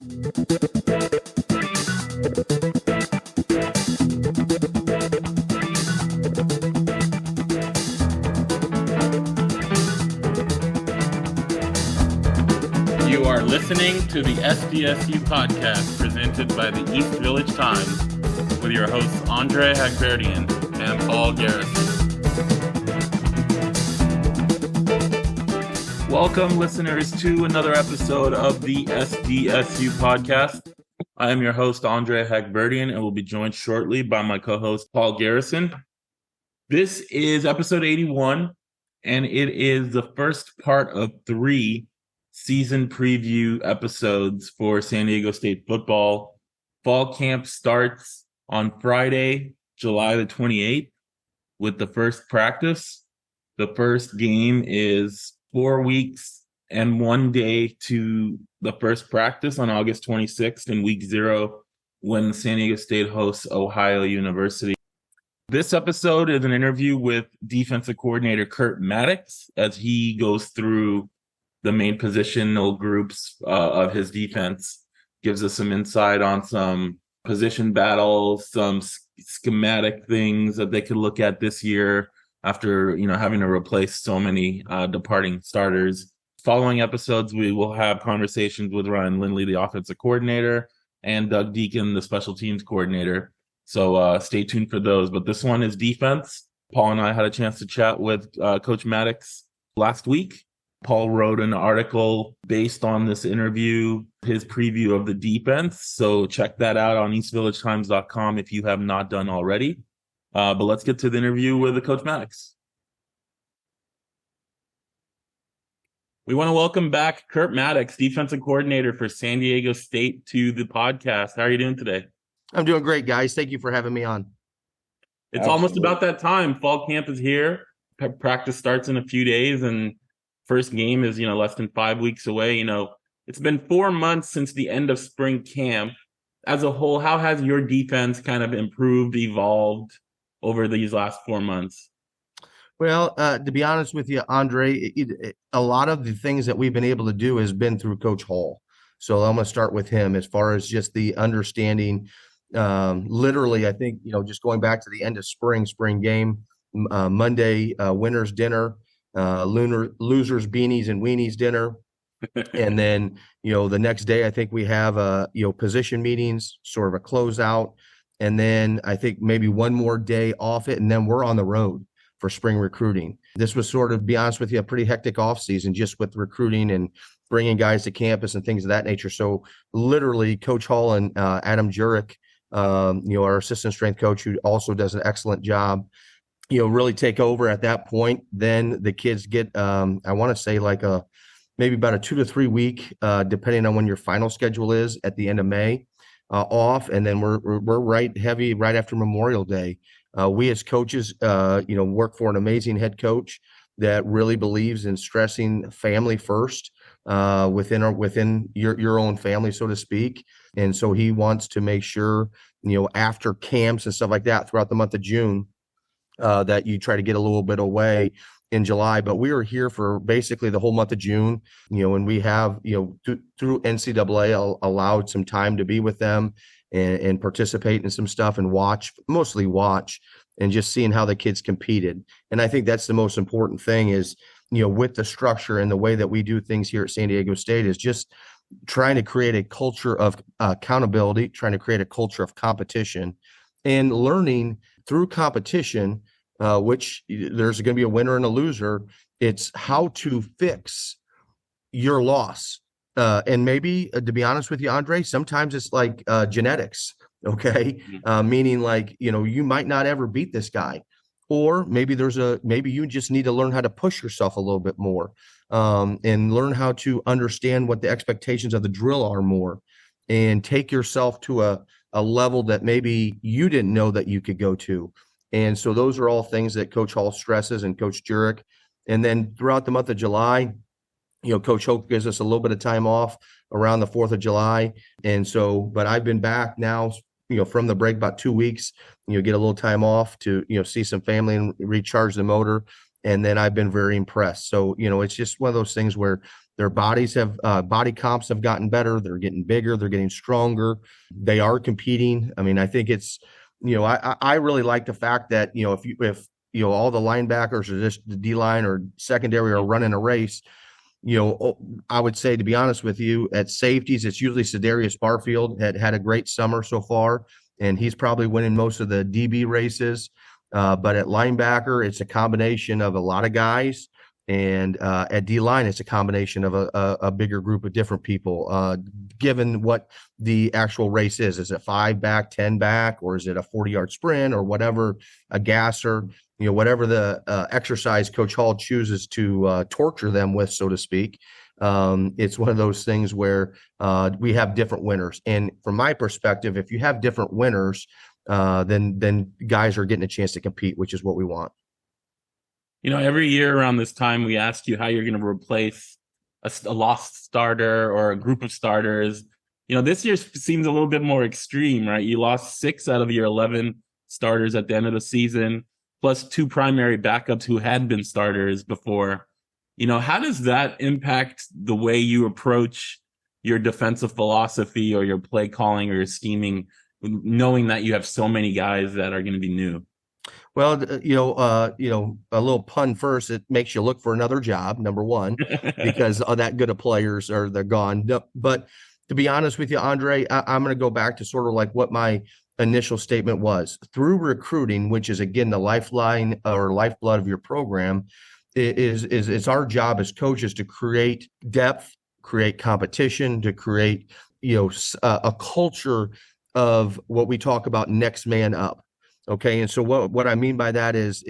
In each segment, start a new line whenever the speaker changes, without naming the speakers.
You are listening to the SDSU podcast presented by the East Village Times with your hosts Andre Hagberdian and Paul Garrison. Welcome, listeners, to another episode of the SDSU podcast. I am your host, Andre Hagberdian, and will be joined shortly by my co-host, Paul Garrison. This is episode 81, and it is the first part of 3 season preview episodes for San Diego State football. Fall camp starts on Friday, July the 28th, with the first practice. The first game is 4 weeks and 1 day to the first practice on August 26th in week 0, when San Diego State hosts Ohio University. This episode is an interview with defensive coordinator Kurt Mattix as he goes through the main positional groups of his defense, gives us some insight on some position battles, some schematic things that they could look at this year after, having to replace so many departing starters. Following episodes, we will have conversations with Ryan Lindley, the offensive coordinator, and Doug Deacon, the special teams coordinator. So stay tuned for those. But this one is defense. Paul and I had a chance to chat with Coach Mattix last week. Paul wrote an article based on this interview, his preview of the defense. So check that out on eastvillagetimes.com if you have not done already. But let's get to the interview with Coach Mattix. We want to welcome back Kurt Mattix, defensive coordinator for San Diego State, to the podcast. How are you doing today?
I'm doing great, guys. Thank you for having me on.
It's almost about that time. Fall camp is here. Practice starts in a few days, and first game is, less than 5 weeks away. It's been 4 months since the end of spring camp. As a whole, how has your defense kind of improved, evolved over these last 4 months?
Well, to be honest with you, Andre, a lot of the things that we've been able to do has been through Coach Hall. So I'm going to start with him as far as just the understanding. Literally, I think, just going back to the end of spring game, Monday, winner's dinner, losers, beanies, and weenies dinner. And then, the next day, I think we have, position meetings, sort of a closeout. And then I think maybe one more day off it. And then we're on the road for spring recruiting. This was sort of, to be honest with you, a pretty hectic off season just with recruiting and bringing guys to campus and things of that nature. So literally Coach Hall and Adam Jurek, our assistant strength coach, who also does an excellent job, really take over at that point. Then the kids get, I want to say maybe about a 2 to 3 week, depending on when your final schedule is at the end of May, off. And then we're right heavy right after Memorial Day. We as coaches, work for an amazing head coach that really believes in stressing family first, within your own family, so to speak. And so he wants to make sure, after camps and stuff like that throughout the month of June, that you try to get a little bit away in July. But we were here for basically the whole month of June, and we have, through NCAA allowed some time to be with them and participate in some stuff and mostly watch and just seeing how the kids competed. And I think that's the most important thing is, with the structure and the way that we do things here at San Diego State, is just trying to create a culture of accountability, trying to create a culture of competition, and learning through competition, which there's going to be a winner and a loser. It's how to fix your loss. And maybe, to be honest with you, Andre, sometimes it's like genetics, okay? Meaning you might not ever beat this guy. Or maybe maybe you just need to learn how to push yourself a little bit more, and learn how to understand what the expectations of the drill are more, and take yourself to a level that maybe you didn't know that you could go to. And so those are all things that Coach Hall stresses and Coach Jurek. And then throughout the month of July, Coach Hope gives us a little bit of time off around the 4th of July. And so, but I've been back now, from the break about 2 weeks, get a little time off to, see some family and recharge the motor. And then I've been very impressed. So, it's just one of those things where, Their body comps have gotten better. They're getting bigger. They're getting stronger. They are competing. I mean, I think it's, I really like the fact that, if all the linebackers or just the D line or secondary are running a race, I would say, to be honest with you, at safeties, it's usually Cedarius Barfield had a great summer so far, and he's probably winning most of the DB races. But at linebacker, it's a combination of a lot of guys. And at D-line, it's a combination of a bigger group of different people, given what the actual race is. Is it 5 back, 10 back, or is it a 40-yard sprint or whatever, a gasser, whatever the exercise Coach Hall chooses to torture them with, so to speak. It's one of those things where we have different winners. And from my perspective, if you have different winners, then guys are getting a chance to compete, which is what we want.
Every year around this time, we ask you how you're going to replace a lost starter or a group of starters. This year seems a little bit more extreme, right? You lost 6 out of your 11 starters at the end of the season, plus 2 primary backups who had been starters before. How does that impact the way you approach your defensive philosophy or your play calling or your scheming, knowing that you have so many guys that are going to be new?
Well, a little pun first. It makes you look for another job, number one, because that good of players they're gone. But to be honest with you, Andre, I'm going to go back to sort of like what my initial statement was. Through recruiting, which is again the lifeline or lifeblood of your program, it's our job as coaches to create depth, create competition, to create a culture of what we talk about next man up. Okay. And so what I mean by that is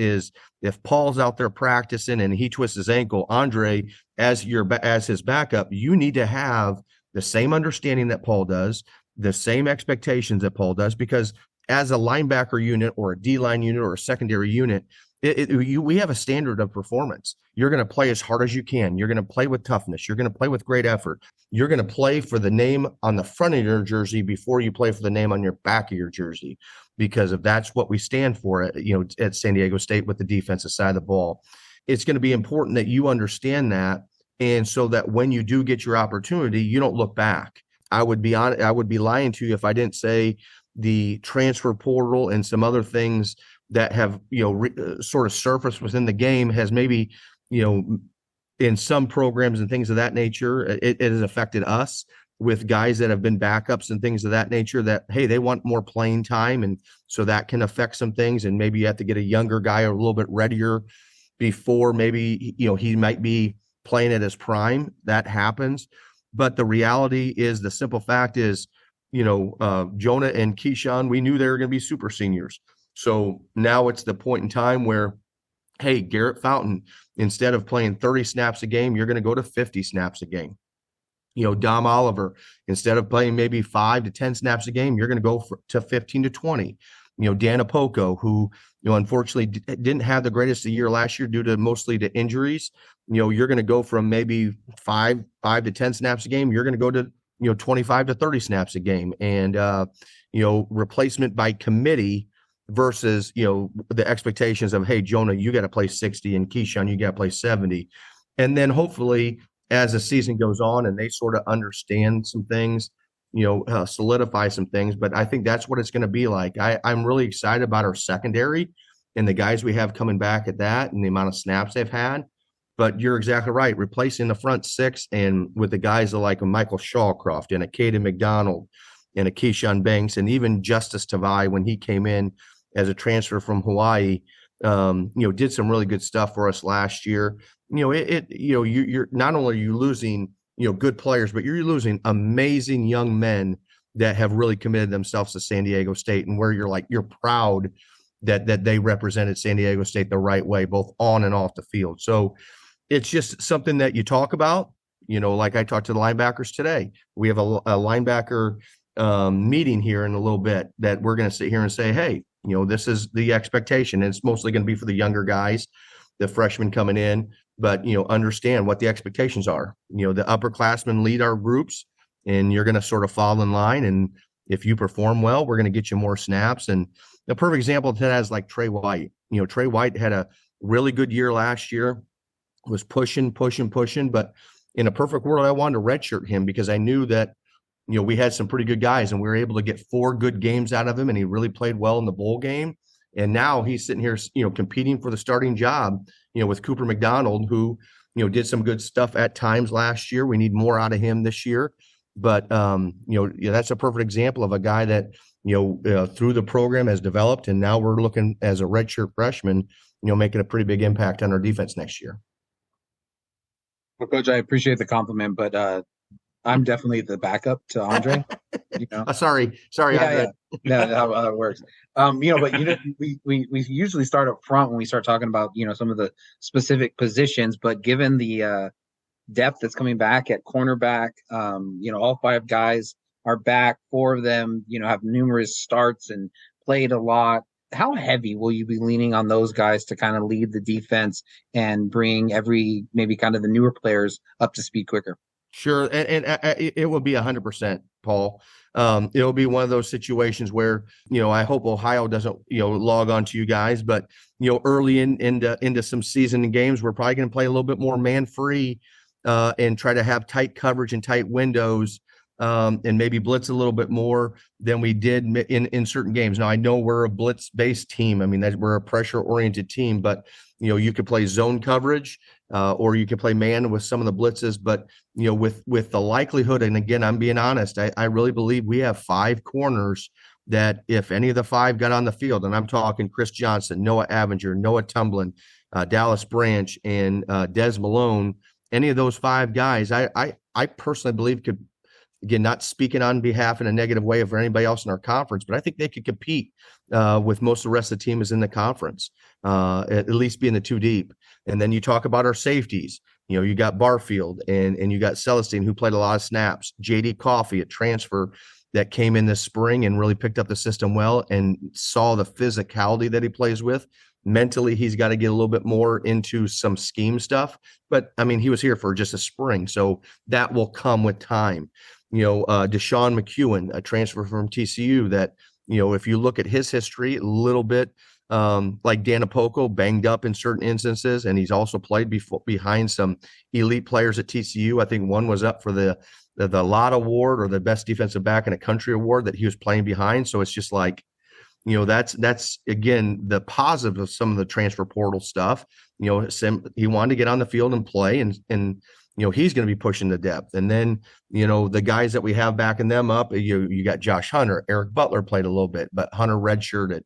if Paul's out there practicing and he twists his ankle, Andre, as his backup, you need to have the same understanding that Paul does, the same expectations that Paul does, because as a linebacker unit or a D-line unit or a secondary unit, we have a standard of performance. You're going to play as hard as you can. You're going to play with toughness. You're going to play with great effort. You're going to play for the name on the front of your jersey before you play for the name on your back of your jersey, because if that's what we stand for at San Diego State with the defensive side of the ball. It's going to be important that you understand that, and so that when you do get your opportunity, you don't look back. I would be lying to you if I didn't say the transfer portal and some other things that have sort of surfaced within the game has maybe in some programs and things of that nature, it has affected us with guys that have been backups and things of that nature, that hey, they want more playing time, and so that can affect some things, and maybe you have to get a younger guy a little bit readier before maybe he might be playing at his prime. That happens. But the reality is, the simple fact is, Jonah and Keyshawn, we knew they were going to be super seniors. So now it's the point in time where, hey, Garrett Fountain, instead of playing 30 snaps a game, you're going to go to 50 snaps a game. Dom Oliver, instead of playing maybe 5 to 10 snaps a game, you're going to go to 15 to 20. Dan Apoko, who, unfortunately didn't have the greatest of year last year due to mostly to injuries. You're going to go from maybe 5 to 10 snaps a game. You're going to go to, 25 to 30 snaps a game, and, replacement by committee versus, the expectations of, hey, Jonah, you got to play 60, and Keyshawn, you got to play 70. And then hopefully as the season goes on and they sort of understand some things, solidify some things. But I think that's what it's going to be like. I'm really excited about our secondary and the guys we have coming back at that and the amount of snaps they've had. But you're exactly right. Replacing the front 6 and with the guys like a Michael Shawcroft and a Caden McDonald and a Keyshawn Banks and even Justice Tavai when he came in as a transfer from Hawaii, did some really good stuff for us last year. You're not only are you losing, good players, but you're losing amazing young men that have really committed themselves to San Diego State, and where you're proud that they represented San Diego State the right way, both on and off the field. So it's just something that you talk about, like I talked to the linebackers today. We have a linebacker meeting here in a little bit that we're going to sit here and say, hey, this is the expectation. And it's mostly going to be for the younger guys, the freshmen coming in, but, understand what the expectations are. The upperclassmen lead our groups, and you're going to sort of fall in line. And if you perform well, we're going to get you more snaps. And the perfect example of that is like Trey White. Trey White had a really good year last year, was pushing, but in a perfect world, I wanted to redshirt him because I knew that, we had some pretty good guys and we were able to get 4 good games out of him, and he really played well in the bowl game. And now he's sitting here, competing for the starting job, with Cooper McDonald, who, did some good stuff at times last year. We need more out of him this year. But, that's a perfect example of a guy that, through the program has developed. And now we're looking as a redshirt freshman, making a pretty big impact on our defense next year.
Well, Coach, I appreciate the compliment, but I'm definitely the backup to Andre.
Sorry,
Andre. Yeah, how it works. But we usually start up front when we start talking about some of the specific positions. But given the depth that's coming back at cornerback, all 5 guys are back. 4 of them, have numerous starts and played a lot. How heavy will you be leaning on those guys to kind of lead the defense and bring maybe kind of the newer players up to speed quicker?
Sure. And it will be 100%, Paul. It'll be one of those situations where, I hope Ohio doesn't, log on to you guys, but, early into some season games, we're probably going to play a little bit more man free and try to have tight coverage and tight windows and maybe blitz a little bit more than we did in certain games. Now, I know we're a blitz based team. I mean, we're a pressure oriented team, but, you could play zone coverage or you could play man with some of the blitzes. But, with the likelihood, and again, I'm being honest, I really believe we have 5 corners that if any of the 5 got on the field, and I'm talking Chris Johnson, Noah Avenger, Noah Tumblin, Dallas Branch, and Des Malone, any of those 5 guys, I personally believe could, again, not speaking on behalf in a negative way of anybody else in our conference, but I think they could compete with most of the rest of the team is in the conference, at least being the 2 deep. And then you talk about our safeties. You got Barfield and you got Celestine, who played a lot of snaps. JD Coffey, a transfer that came in this spring and really picked up the system well and saw the physicality that he plays with. Mentally, he's got to get a little bit more into some scheme stuff. But, I mean, he was here for just a spring, so that will come with time. Deshaun McEwen, a transfer from TCU that, if you look at his history, a little bit like Danapoko, banged up in certain instances, and he's also played behind some elite players at TCU. I think one was up for the Lott Award or the best defensive back in a country award that he was playing behind. So it's just like, that's again the positive of some of the transfer portal stuff. He wanted to get on the field and play, and he's going to be pushing the depth. And then the guys that we have backing them up, you got Josh Hunter, Eric Butler played a little bit, but Hunter redshirted.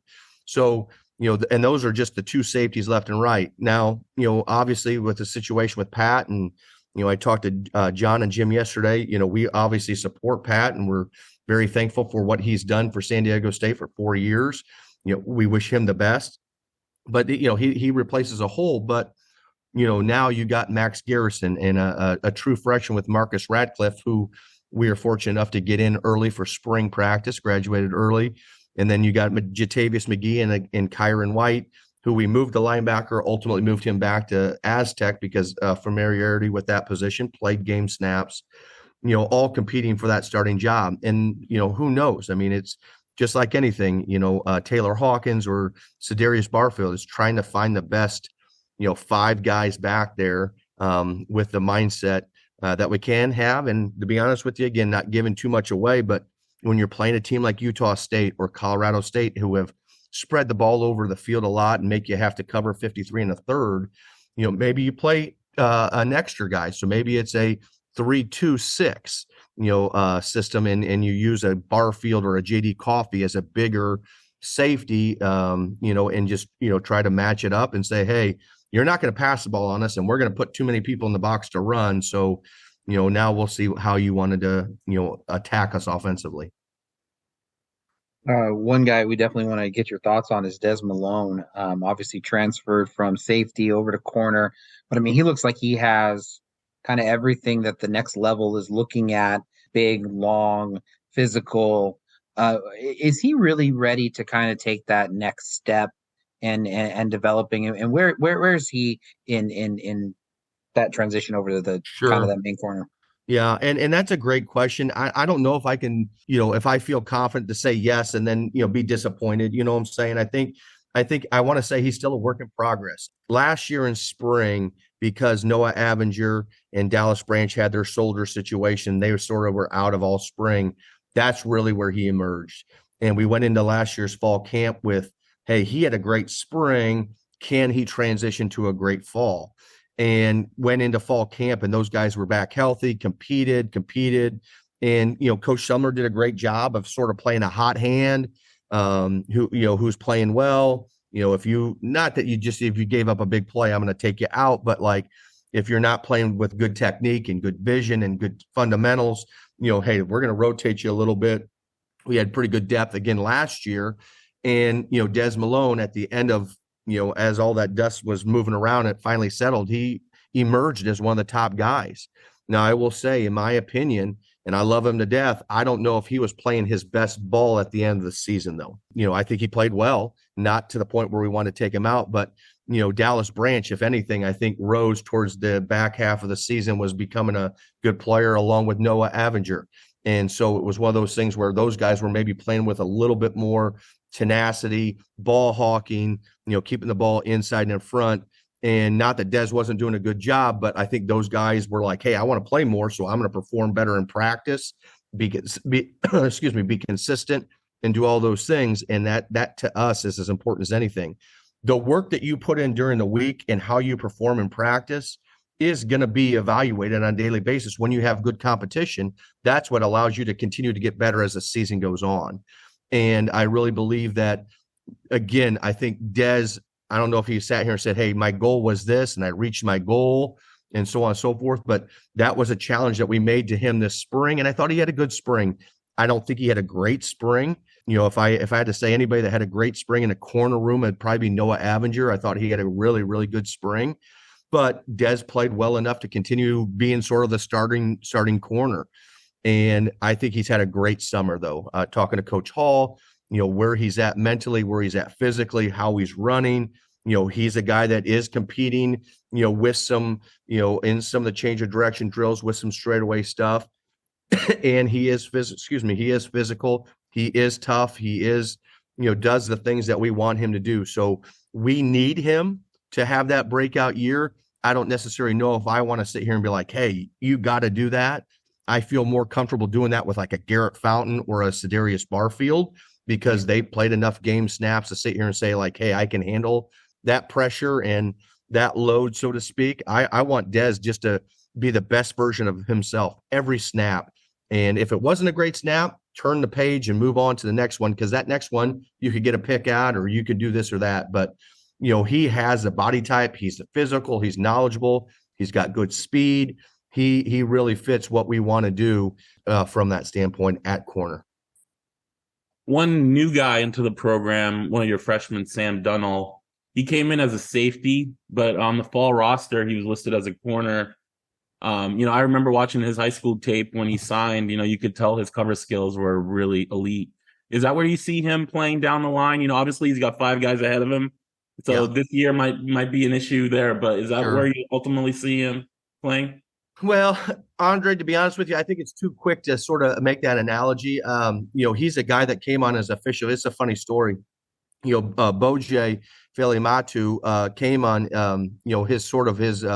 So and those are just the 2 safeties left and right. Now obviously with the situation with Pat, and I talked to John and Jim yesterday. We obviously support Pat, and we're very thankful for what he's done for San Diego State for 4 years. We wish him the best, but he replaces a hole. But now you got Max Garrison and a true freshman with Marcus Radcliffe, who we are fortunate enough to get in early for spring practice, graduated early. And then you got Jatavius McGee and Kyron White, who we moved to linebacker, ultimately moved him back to Aztec because familiarity with that position, played game snaps, all competing for that starting job. And, who knows? I mean, it's just like anything, Taylor Hawkins or Cedarius Barfield is trying to find the best, 5 guys back there with the mindset that we can have. And to be honest with you, again, not giving too much away, but when you're playing a team like Utah State or Colorado State, who have spread the ball over the field a lot and make you have to cover 53 and a third, maybe you play an extra guy. So maybe it's a 3-2-6, system, and you use a Barfield or a JD Coffey as a bigger safety, and just, try to match it up and say, hey, you're not going to pass the ball on us, and we're going to put too many people in the box to run. So, now we'll see how you wanted to, attack us offensively.
One guy we definitely want to get your thoughts on is Des Malone. Obviously transferred from safety over to corner, but I mean, he looks like he has kind of everything that the next level is looking at: big, long, physical. Is he really ready to kind of take that next step and developing? And where is he in that transition over to the kind of that main corner?
Yeah. And that's a great question. I don't know if I can, if I feel confident to say yes and then, be disappointed. You know what I'm saying? I think I want to say he's still a work in progress. Last year in spring, because Noah Avenger and Dallas Branch had their shoulder situation. They were out of all spring. That's really where he emerged. And we went into last year's fall camp with, hey, he had a great spring. Can he transition to a great fall? And went into fall camp, and those guys were back healthy, competed. And, Coach Summer did a great job of sort of playing a hot hand, who's playing well. If you gave up a big play, I'm going to take you out. But like, if you're not playing with good technique and good vision and good fundamentals, hey, we're going to rotate you a little bit. We had pretty good depth again last year. And, Des Malone at the end of, as all that dust was moving around, it finally settled. He emerged as one of the top guys. Now, I will say, in my opinion, and I love him to death, I don't know if he was playing his best ball at the end of the season, though. I think he played well, not to the point where we want to take him out. But, Dallas Branch, if anything, I think rose towards the back half of the season, was becoming a good player along with Noah Avenger. And so it was one of those things where those guys were maybe playing with a little bit more tenacity, ball hawking, keeping the ball inside and in front. And not that Des wasn't doing a good job, but I think those guys were like, hey, I want to play more, so I'm going to perform better in practice, be consistent and do all those things. And that to us is as important as anything. The work that you put in during the week and how you perform in practice is going to be evaluated on a daily basis. When you have good competition, that's what allows you to continue to get better as the season goes on. And I really believe that, again, I think Des, I don't know if he sat here and said, hey, my goal was this and I reached my goal and so on and so forth. But that was a challenge that we made to him this spring. And I thought he had a good spring. I don't think he had a great spring. If I had to say anybody that had a great spring in a corner room, it'd probably be Noah Avenger. I thought he had a really, really good spring. But Des played well enough to continue being sort of the starting corner. And I think he's had a great summer, though. Talking to Coach Hall, where he's at mentally, where he's at physically, how he's running. He's a guy that is competing, with some, in some of the change of direction drills with some straightaway stuff. And he is physical. He is tough. He is, does the things that we want him to do. So we need him to have that breakout year. I don't necessarily know if I want to sit here and be like, hey, you got to do that. I feel more comfortable doing that with like a Garrett Fountain or a Cedarius Barfield, because they played enough game snaps to sit here and say like, hey, I can handle that pressure and that load, so to speak. I want Des just to be the best version of himself every snap. And if it wasn't a great snap, turn the page and move on to the next one, because that next one you could get a pick out or you could do this or that. But, he has the body type. He's the physical. He's knowledgeable. He's got good speed. He really fits what we want to do from that standpoint at corner.
One new guy into the program, one of your freshmen, Sam Dunnell, he came in as a safety, but on the fall roster, he was listed as a corner. I remember watching his high school tape when he signed. You could tell his cover skills were really elite. Is that where you see him playing down the line? Obviously he's got 5 guys ahead of him. So This year might be an issue there, but is that where you ultimately see him playing?
Well, Andre, to be honest with you, I think it's too quick to sort of make that analogy. He's a guy that came on as official. It's a funny story. Boje Felimatu came on, his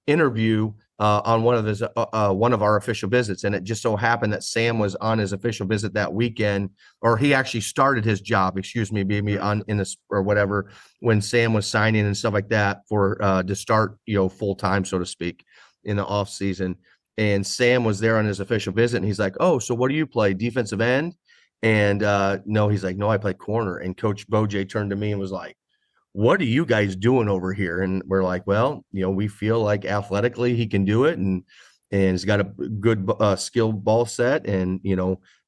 interview on one of our official visits, and it just so happened that Sam was on his official visit that weekend, or he actually started his job, maybe on in this or whatever, when Sam was signing and stuff like that for to start full time, so to speak, in the off season. And Sam was there on his official visit, and he's like, "Oh, so what do you play, defensive end?" And no, he's like, "No, I play corner." And Coach Boje turned to me and was like, "What are you guys doing over here?" And we're like, "Well, we feel like athletically he can do it, and he's got a good skilled ball set, and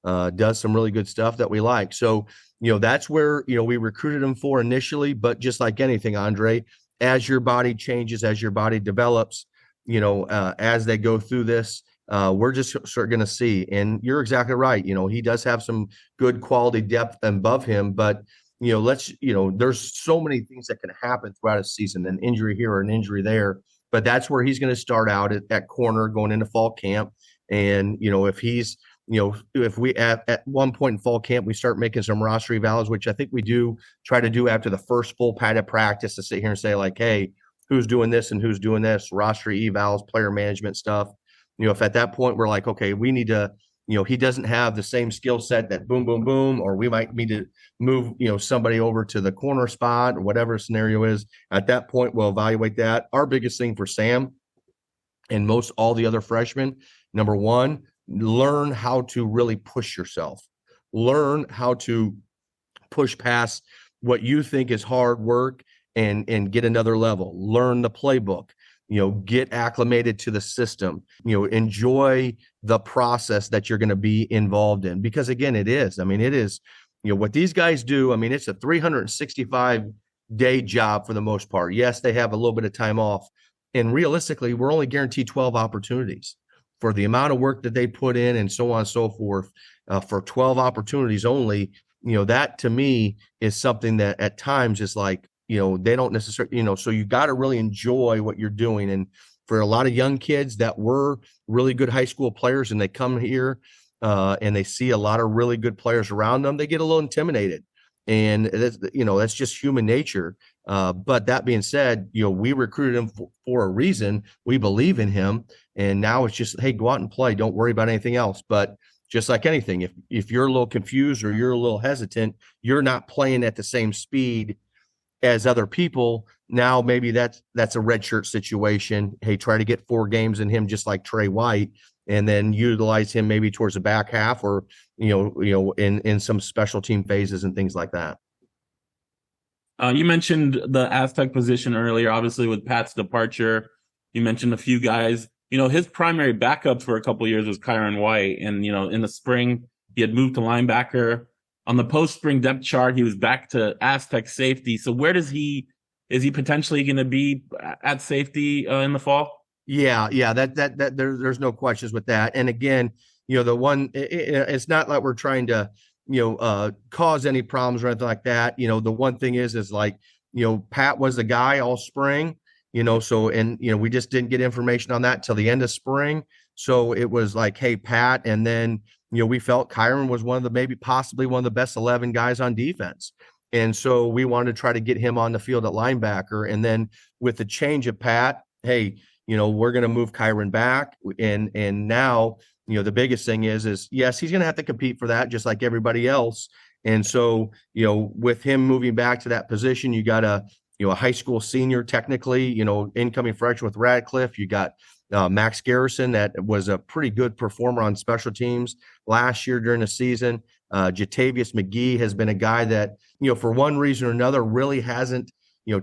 does some really good stuff that we like." So that's where we recruited him for initially. But just like anything, Andre, as your body changes, as your body develops, as they go through this, we're just sort of going to see. And you're exactly right. He does have some good quality depth above him, but there's so many things that can happen throughout a season, an injury here or an injury there. But that's where he's going to start out at corner going into fall camp. And, if he's, if we at one point in fall camp, we start making some roster evals, which I think we do try to do after the first full padded practice, to sit here and say like, hey, who's doing this and who's doing this, roster evals, player management stuff. If at that point we're like, okay, we need to, he doesn't have the same skill set that boom, boom, boom, or we might need to move, somebody over to the corner spot or whatever scenario is. At that point, we'll evaluate that. Our biggest thing for Sam and most all the other freshmen, number one, learn how to really push yourself. Learn how to push past what you think is hard work and get another level. Learn the playbook. Get acclimated to the system, enjoy the process that you're going to be involved in, because again, it is what these guys do. It's a 365-day job for the most part. Yes, they have a little bit of time off, and realistically, we're only guaranteed 12 opportunities for the amount of work that they put in and so on and so forth. For 12 opportunities only, that to me is something that at times is like, they don't necessarily, so you got to really enjoy what you're doing. And for a lot of young kids that were really good high school players and they come here and they see a lot of really good players around them, they get a little intimidated. And that's just human nature. But that being said, we recruited him for a reason. We believe in him. And now it's just, hey, go out and play. Don't worry about anything else. But just like anything, if you're a little confused or you're a little hesitant, you're not playing at the same speed as other people. Now maybe that's a redshirt situation. Hey, try to get 4 games in him, just like Trey White, and then utilize him maybe towards the back half or in some special team phases and things like that.
You mentioned the Aztec position earlier. Obviously, with Pat's departure, you mentioned a few guys. His primary backup for a couple of years was Kyron White, and in the spring he had moved to linebacker. On the post-spring depth chart, he was back to Aztec safety. So where is he potentially going to be at safety in the fall?
Yeah. That there's no questions with that. And again, the one, it's not like we're trying to, cause any problems or anything like that. The one thing is like, Pat was the guy all spring, so, and, we just didn't get information on that till the end of spring. So it was like, hey, Pat, and then, we felt Kyron was possibly one of the best 11 guys on defense. And so we wanted to try to get him on the field at linebacker. And then with the change of Pat, hey, we're going to move Kyron back. And now, the biggest thing is yes, he's going to have to compete for that just like everybody else. And so, with him moving back to that position, you got a high school senior, technically, incoming freshman with Radcliffe. You got Max Garrison, that was a pretty good performer on special teams last year during the season. Jatavius McGee has been a guy that, for one reason or another, really hasn't,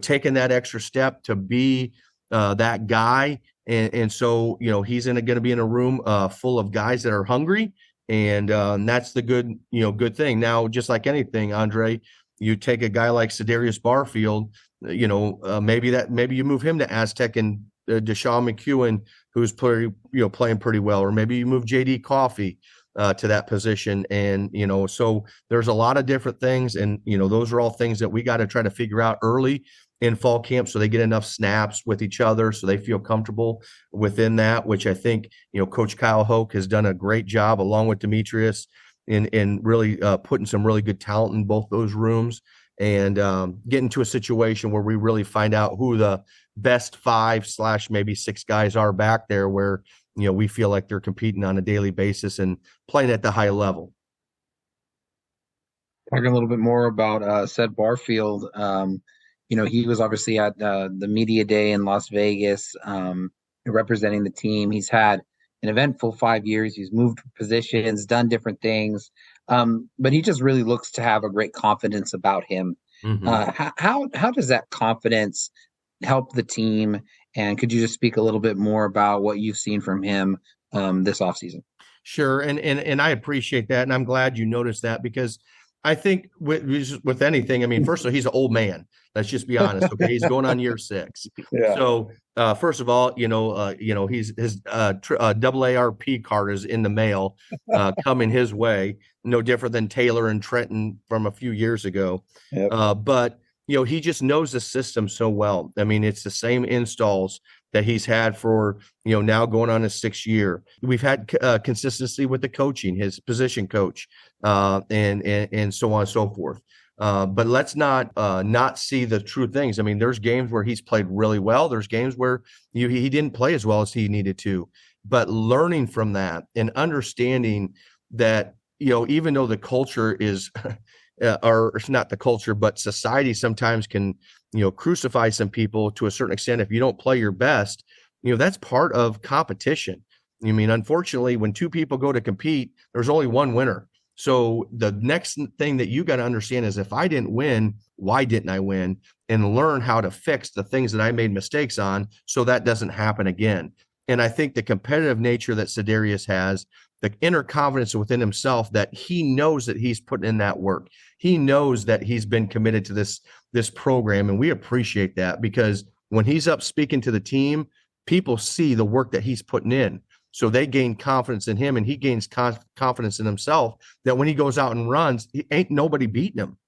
taken that extra step to be that guy. And so, he's going to be in a room full of guys that are hungry. And that's the good thing. Now, just like anything, Andre, you take a guy like Cedarius Barfield, maybe you move him to Aztec and Deshaun McEwen, who's playing pretty well, or maybe you move JD Coffey to that position. And, so there's a lot of different things. And, those are all things that we got to try to figure out early in fall camp, so they get enough snaps with each other, so they feel comfortable within that, which I think, Coach Kyle Hoke has done a great job along with Demetrius in really putting some really good talent in both those rooms, and getting to a situation where we really find out who the best 5/ maybe 6 guys are back there, where, we feel like they're competing on a daily basis and playing at the high level.
Talking a little bit more about Ced Barfield, he was obviously at the media day in Las Vegas, representing the team. He's had an eventful 5 years. He's moved positions, done different things, but he just really looks to have a great confidence about him. Mm-hmm. How does that confidence help the team? And could you just speak a little bit more about what you've seen from him this offseason?
Sure, and I appreciate that, and I'm glad you noticed that, because I think with anything, first of all, he's an old man. Let's just be honest. Okay, he's going on year 6. Yeah. So first of all, he's his AARP card is in the mail, coming his way. No different than Taylor and Trenton from a few years ago. Yep. But he just knows the system so well. It's the same installs that he's had for, now going on his 6th year. We've had consistency with the coaching, his position coach, and so on and so forth. But let's not see the true things. I mean, there's games where he's played really well. There's games where he didn't play as well as he needed to. But learning from that and understanding that, even though the culture is, or it's not the culture, but society sometimes can, crucify some people to a certain extent. If you don't play your best, that's part of competition. I mean, unfortunately, when two people go to compete, there's only one winner. So the next thing that you got to understand is, if I didn't win, why didn't I win? And learn how to fix the things that I made mistakes on so that doesn't happen again. And I think the competitive nature that Sedarius has, the inner confidence within himself, that he knows that he's putting in that work. He knows that he's been committed to this program. And we appreciate that, because when he's up speaking to the team, people see the work that he's putting in. So they gain confidence in him, and he gains confidence in himself, that when he goes out and runs, he ain't nobody beating him.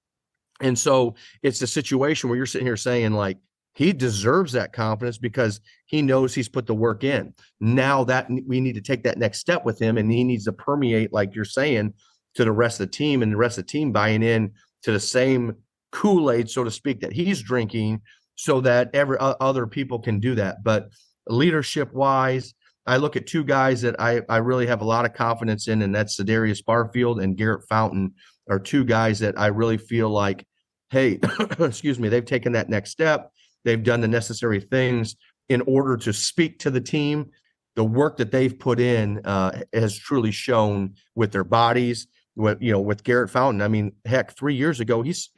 And so it's a situation where you're sitting here saying, like, he deserves that confidence because he knows he's put the work in. Now that we need to take that next step with him, and he needs to permeate, like you're saying, to the rest of the team, and the rest of the team buying in to the same Kool-Aid, so to speak, that he's drinking, so that other people can do that. But leadership wise, I look at two guys that I really have a lot of confidence in, and that's Sedarius Barfield and Garrett Fountain, are two guys that I really feel like, hey, excuse me, they've taken that next step. They've done the necessary things in order to speak to the team. The work that they've put in has truly shown with their bodies. With Garrett Fountain, I mean, heck, 3 years ago, he's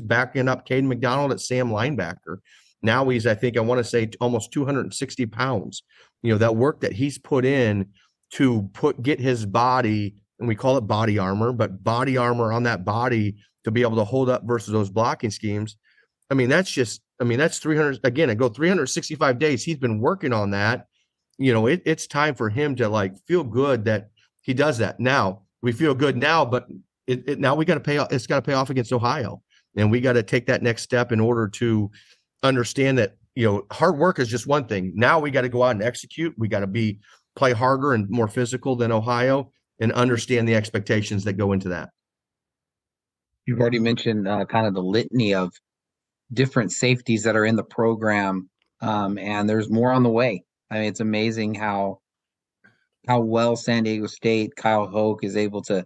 backing up Caden McDonald at Sam linebacker. Now he's, I think, I want to say almost 260 pounds. That work that he's put in to get his body, and we call it body armor, but body armor on that body to be able to hold up versus those blocking schemes. I mean, that's 300, again, I go 365 days. He's been working on that. It's time for him to feel good that he does that. Now we feel good now, but now we got to pay off. It's got to pay off against Ohio, and we got to take that next step in order to understand that, hard work is just one thing. Now we got to go out and execute. We got to play harder and more physical than Ohio, and understand the expectations that go into that.
You've already mentioned kind of the litany of different safeties that are in the program, and there's more on the way. I mean, it's amazing how well San Diego State, Kyle Hoke, is able to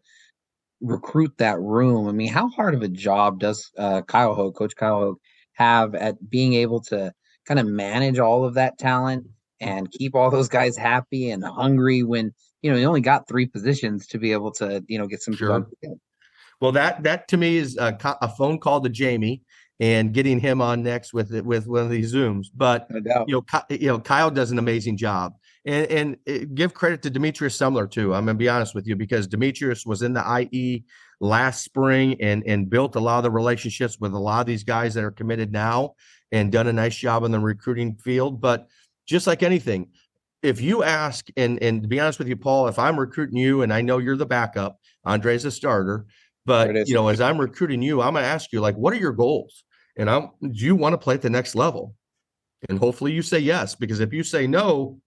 recruit that room. I mean, how hard of a job does Coach Kyle Hoke, have at being able to kind of manage all of that talent and keep all those guys happy and hungry when, he only got 3 positions to be able to, get some
Sure. Well, that to me is a phone call to Jamie and getting him on next with one of these Zooms. But
No doubt.
Kyle does an amazing job, and give credit to Demetrius Sumler too. I'm gonna be honest with you, because Demetrius was in the IE last spring and built a lot of the relationships with a lot of these guys that are committed now, and done a nice job in the recruiting field. But just like anything, if you ask, and to be honest with you, Paul, if I'm recruiting you, and I know you're the backup, Andre's a starter, but as I'm recruiting you, I'm going to ask you, what are your goals? And do you want to play at the next level? And hopefully you say yes, because if you say no,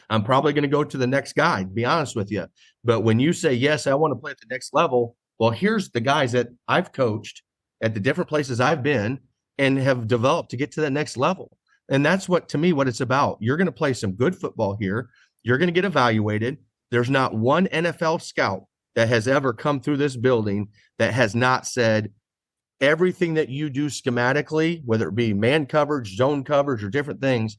I'm probably going to go to the next guy, to be honest with you. But when you say, yes, I want to play at the next level, well, here's the guys that I've coached at the different places I've been and have developed to get to that next level. And that's to me, what it's about. You're going to play some good football here. You're going to get evaluated. There's not one NFL scout that has ever come through this building that has not said everything that you do schematically, whether it be man coverage, zone coverage, or different things,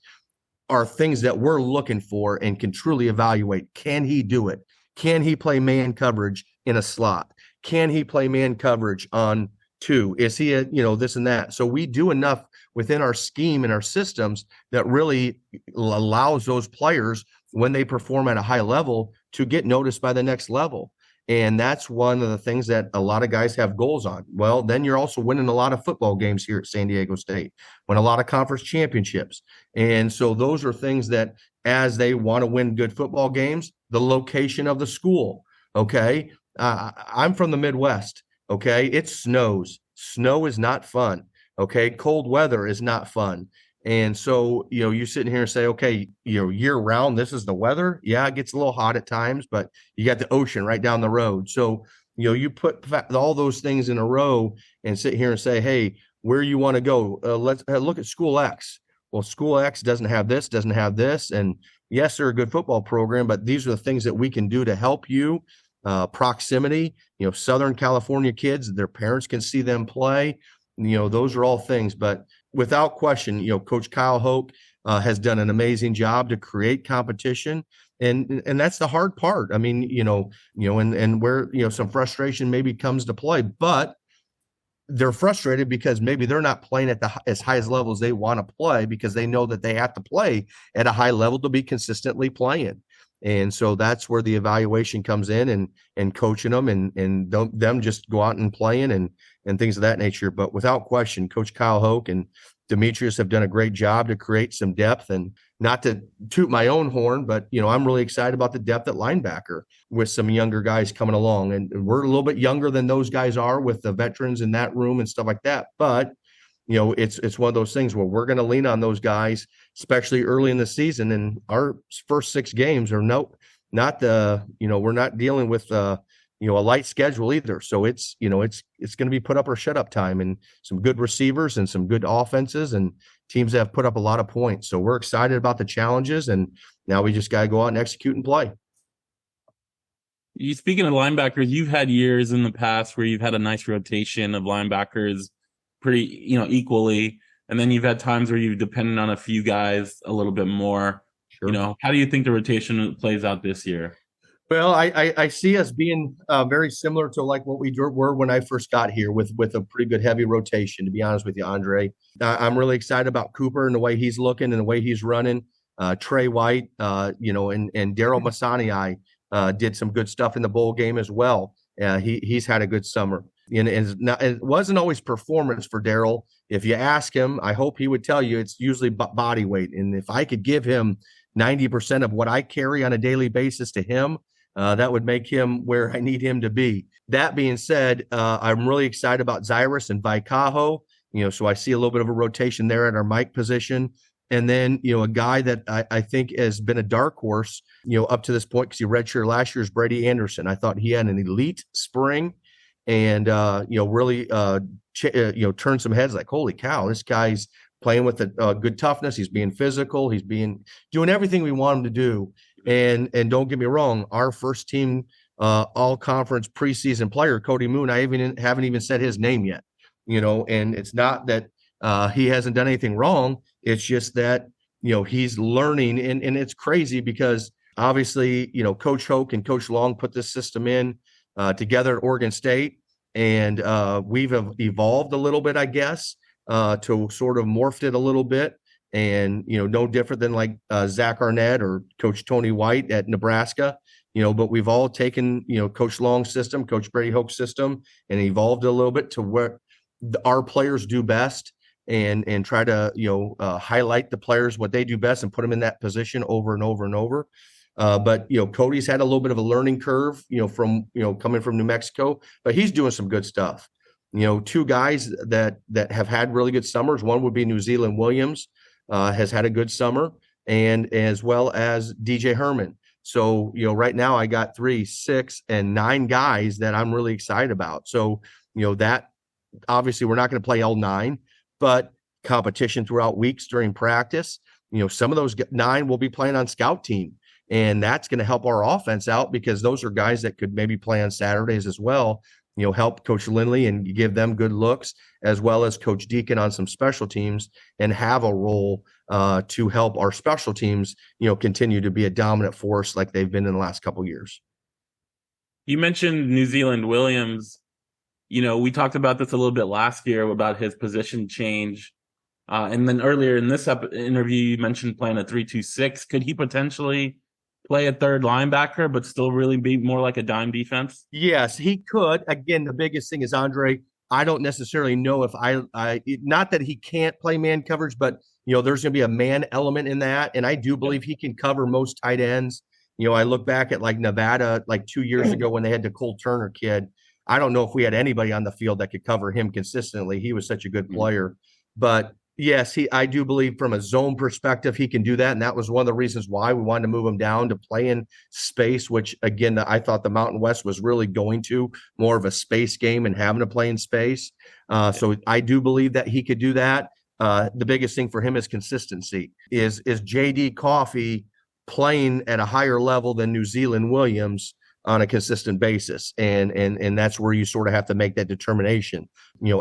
are things that we're looking for and can truly evaluate. Can he do it? Can he play man coverage in a slot? Can he play man coverage on 2? Is he this and that? So we do enough within our scheme and our systems that really allows those players, when they perform at a high level, to get noticed by the next level. And that's one of the things that a lot of guys have goals on. Well, then you're also winning a lot of football games here at San Diego State, win a lot of conference championships. And so those are things that, as they want to win good football games, the location of the school. Okay. I'm from the Midwest. Okay. It snows. Snow is not fun. Okay. Cold weather is not fun. And so, you sitting here and say, okay, year round, this is the weather. Yeah, it gets a little hot at times, but you got the ocean right down the road. So, You put all those things in a row and sit here and say, hey, where you want to go? Let's look at School X. Well, School X doesn't have this. And yes, they're a good football program, but these are the things that we can do to help you. Proximity, Southern California kids, their parents can see them play. Those are all things. But without question, Coach Kyle Hoke has done an amazing job to create competition. And that's the hard part. I mean, and where, some frustration maybe comes to play, but they're frustrated because maybe they're not playing at as high as levels they want to play, because they know that they have to play at a high level to be consistently playing. And so that's where the evaluation comes in, and coaching them and them just go out and playing and things of that nature. But without question, Coach Kyle Hoke and Demetrius have done a great job to create some depth. And not to toot my own horn, but I'm really excited about the depth at linebacker with some younger guys coming along. And we're a little bit younger than those guys are with the veterans in that room and stuff like that. But it's one of those things where we're going to lean on those guys, especially early in the season. And our first 6 games are we're not dealing with a light schedule either. So it's going to be put up or shut up time, and some good receivers and some good offenses, and teams that have put up a lot of points. So we're excited about the challenges, and now we just got to go out and execute and play.
Speaking of linebackers, you've had years in the past where you've had a nice rotation of linebackers pretty, equally. And then you've had times where you've depended on a few guys a little bit more. Sure. How do you think the rotation plays out this year?
Well, I see us being very similar to like what we were when I first got here, with a pretty good heavy rotation, to be honest with you, Andre. I'm really excited about Cooper and the way he's looking and the way he's running. Trey White, and Daryl Masani did some good stuff in the bowl game as well. He's had a good summer. And it wasn't always performance for Daryl. If you ask him, I hope he would tell you it's usually body weight. And if I could give him 90% of what I carry on a daily basis to him, that would make him where I need him to be. That being said, I'm really excited about Zyrus and Vaikaho. So I see a little bit of a rotation there at our Mike position. And then, a guy that I think has been a dark horse, up to this point, because he redshirted last year's Brady Anderson. I thought he had an elite spring, and really turned some heads. Like, holy cow, this guy's playing with a good toughness. He's being physical. He's doing everything we want him to do. And don't get me wrong, our first team all conference preseason player, Cody Moon, I haven't even said his name yet. And it's not that he hasn't done anything wrong. It's just that he's learning, and it's crazy because obviously Coach Hoke and Coach Long put this system in together at Oregon State, and we've evolved a little bit, I guess, to sort of morphed it a little bit. And, no different than like Zach Arnett or Coach Tony White at Nebraska, but we've all taken, Coach Long's system, Coach Brady Hoke's system, and evolved a little bit to where our players do best, and try to, highlight the players, what they do best, and put them in that position over and over and over. But, Cody's had a little bit of a learning curve, from, coming from New Mexico, but he's doing some good stuff. 2 guys that have had really good summers. One would be New Zealand Williams. Has had a good summer, and as well as DJ Herman. So, right now I got 3, 6, and 9 guys that I'm really excited about. So, that obviously we're not going to play all 9, but competition throughout weeks during practice. Some of those 9 will be playing on scout team, and that's going to help our offense out, because those are guys that could maybe play on Saturdays as well. Help Coach Lindley and give them good looks, as well as Coach Deacon on some special teams, and have a role to help our special teams, continue to be a dominant force like they've been in the last couple of years.
You mentioned New Zealand Williams. We talked about this a little bit last year about his position change. And then earlier in this interview, you mentioned playing a 3-2-6. Could he potentially play a third linebacker, but still really be more like a dime defense?
Yes, he could. Again, the biggest thing is, Andre, I don't necessarily know if not that he can't play man coverage, but, there's going to be a man element in that. And I do believe he can cover most tight ends. I look back at like Nevada, like 2 years ago when they had the Cole Turner kid. I don't know if we had anybody on the field that could cover him consistently. He was such a good player. But, Yes, I do believe from a zone perspective, he can do that. And that was one of the reasons why we wanted to move him down to play in space, which again, I thought the Mountain West was really going to more of a space game and having to play in space. So I do believe that he could do that. The biggest thing for him is consistency. Is JD Coffey playing at a higher level than New Zealand Williams on a consistent basis? And that's where you sort of have to make that determination,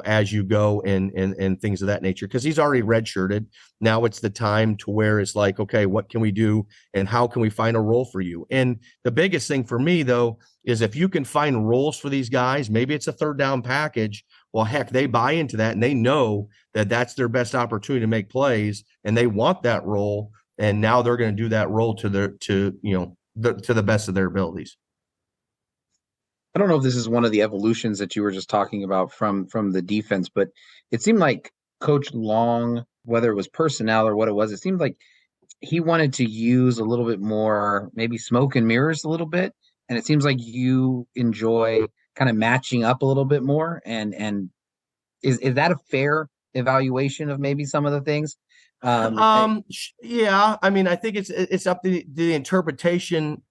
as you go and things of that nature, because he's already redshirted. Now it's the time to where it's like, okay, what can we do and how can we find a role for you? And the biggest thing for me, though, is if you can find roles for these guys, maybe it's a third down package. Well, heck, they buy into that and they know that that's their best opportunity to make plays and they want that role. And now they're going to do that role to the best of their abilities.
I don't know if this is one of the evolutions that you were just talking about from the defense, but it seemed like Coach Long, whether it was personnel or what it was, it seemed like he wanted to use a little bit more, maybe smoke and mirrors a little bit. And it seems like you enjoy kind of matching up a little bit more. And is that a fair evaluation of maybe some of the things?
Yeah, I mean, I think it's up to the interpretation,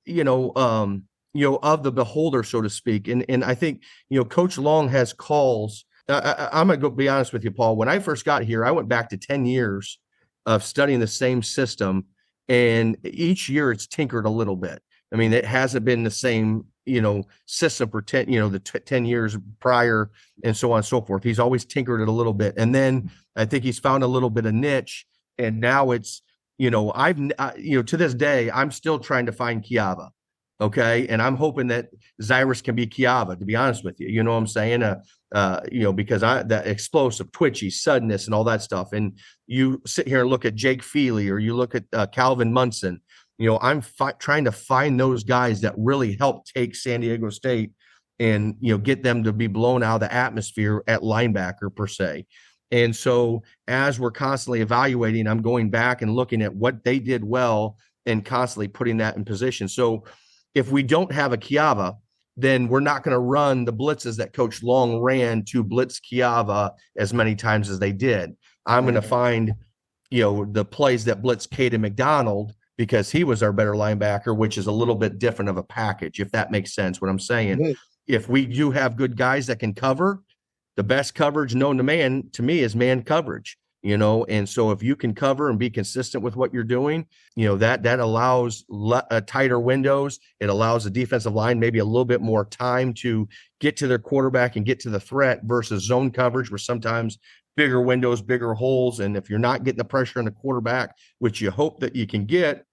of the beholder, so to speak. And I think, Coach Long has calls. I'm going to be honest with you, Paul. When I first got here, I went back to 10 years of studying the same system. And each year it's tinkered a little bit. I mean, it hasn't been the same, system for 10, 10 years prior and so on and so forth. He's always tinkered it a little bit. And then I think he's found a little bit of niche. And now it's, to this day, I'm still trying to find Kiava. Okay. And I'm hoping that Zyrus can be Kiava, to be honest with you. You know what I'm saying? Because that explosive, twitchy, suddenness and all that stuff. And you sit here and look at Jake Feely or you look at Calvin Munson. I'm trying to find those guys that really help take San Diego State and, get them to be blown out of the atmosphere at linebacker per se. And so as we're constantly evaluating, I'm going back and looking at what they did well and constantly putting that in position. So if we don't have a Kiava, then we're not going to run the blitzes that Coach Long ran to blitz Kiava as many times as they did. I'm going to find, the plays that blitz Caden McDonald because he was our better linebacker, which is a little bit different of a package, if that makes sense what I'm saying. Mm-hmm. If we do have good guys that can cover, the best coverage known to man, to me, is man coverage. And so if you can cover and be consistent with what you're doing, that allows tighter windows. It allows the defensive line maybe a little bit more time to get to their quarterback and get to the threat versus zone coverage where sometimes bigger windows, bigger holes. And if you're not getting the pressure on the quarterback, which you hope that you can get,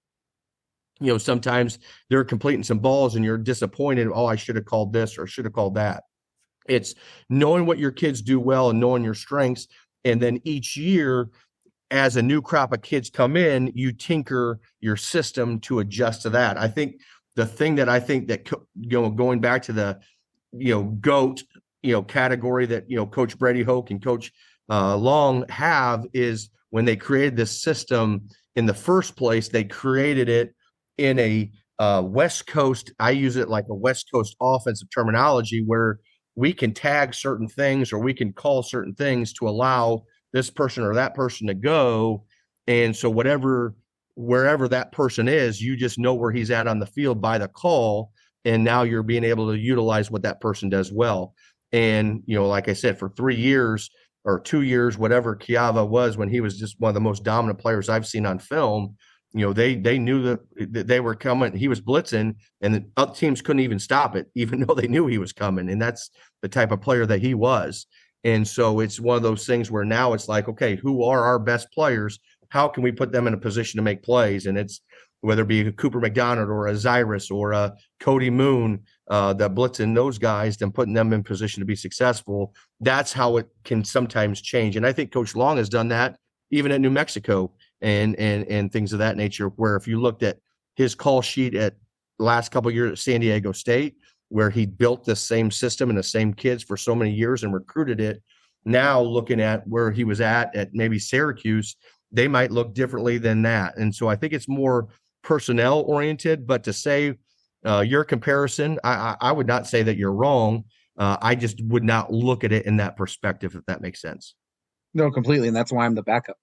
sometimes they're completing some balls and you're disappointed. Oh, I should have called this or should have called that. It's knowing what your kids do well and knowing your strengths. And then each year, as a new crop of kids come in, you tinker your system to adjust to that. I think the thing that going back to the, GOAT, category that, Coach Brady Hoke and Coach Long have is when they created this system in the first place, they created it in a West Coast. I use it like a West Coast offensive terminology where we can tag certain things or we can call certain things to allow this person or that person to go. And so wherever that person is, you just know where he's at on the field by the call. And now you're being able to utilize what that person does well. And, like I said, for 3 years or 2 years, whatever Kiava was when he was just one of the most dominant players I've seen on film, they knew that they were coming. He was blitzing and the other teams couldn't even stop it, even though they knew he was coming. And that's the type of player that he was. And so it's one of those things where now it's like, okay, who are our best players? How can we put them in a position to make plays? And it's whether it be a Cooper McDonald or a Zyrus or a Cody Moon, that blitzing those guys, then putting them in position to be successful. That's how it can sometimes change. And I think Coach Long has done that even at New Mexico and things of that nature, where if you looked at his call sheet at the last couple of years at San Diego State, where he built the same system and the same kids for so many years and recruited it, now looking at where he was at maybe Syracuse, they might look differently than that. And so I think it's more personnel oriented, but to say your comparison, I would not say that you're wrong. I just would not look at it in that perspective, if that makes sense.
No, completely. And that's why I'm the backup.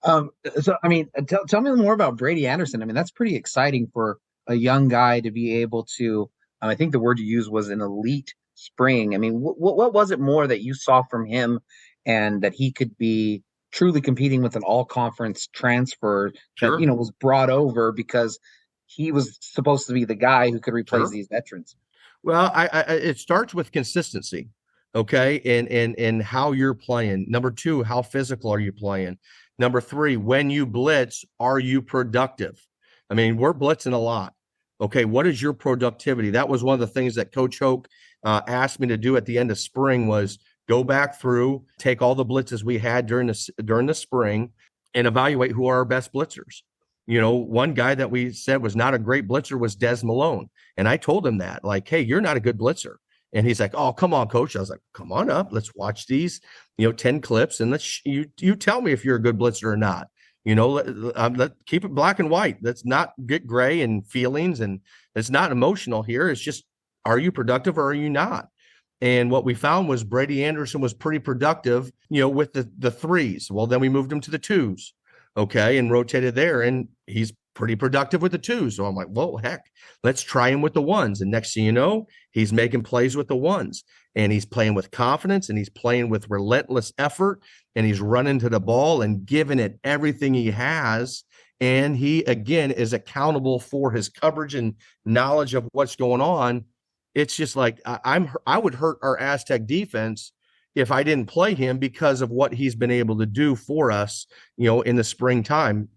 Um, so I mean, tell me more about Brady Anderson. I mean, that's pretty exciting for a young guy to be able to. I think the word you used was an elite spring. I mean, what was it more that you saw from him, and that he could be truly competing with an all conference transfer that
Sure.
was brought over because he was supposed to be the guy who could replace
Sure.
these veterans.
Well, it starts with consistency, okay, and how you're playing. Number two, how physical are you playing? Number three, when you blitz, are you productive? I mean, we're blitzing a lot. Okay, what is your productivity? That was one of the things that Coach Hoke asked me to do at the end of spring was go back through, take all the blitzes we had during the spring, and evaluate who are our best blitzers. One guy that we said was not a great blitzer was Des Malone. And I told him that, like, hey, you're not a good blitzer. And he's like, oh, come on, coach. I was like, come on up. Let's watch these, 10 clips. And you tell me if you're a good blitzer or not. Let keep it black and white. Let's not get gray and feelings. And it's not emotional here. It's just, are you productive or are you not? And what we found was Brady Anderson was pretty productive, with the threes. Well, then we moved him to the twos. Okay. And rotated there. And he's pretty productive with the twos. So I'm like, well, heck, let's try him with the ones. And next thing you know, he's making plays with the ones. And he's playing with confidence and he's playing with relentless effort. And he's running to the ball and giving it everything he has. And he, again, is accountable for his coverage and knowledge of what's going on. It's just like I would hurt our Aztec defense if I didn't play him because of what he's been able to do for us, in the springtime,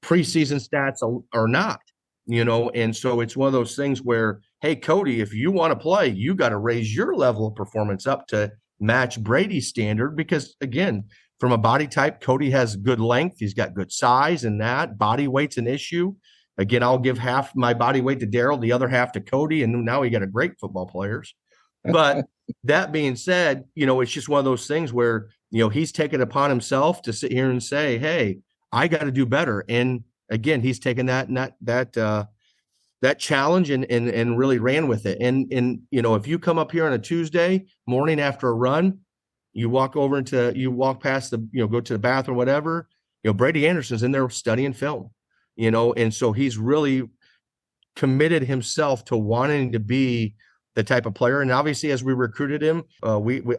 preseason stats are not, and so it's one of those things where, hey, Cody, if you want to play, you got to raise your level of performance up to match Brady's standard because, again, from a body type, Cody has good length. He's got good size and that body weight's an issue. Again, I'll give half my body weight to Daryl, the other half to Cody, and now we got a great football players. But that being said, it's just one of those things where, he's taken upon himself to sit here and say, hey, I got to do better. And again, he's taken that challenge and really ran with it. And if you come up here on a Tuesday morning after a run, you walk past go to the bathroom, whatever, Brady Anderson's in there studying film, and so he's really committed himself to wanting to be the type of player. And obviously, as we recruited him,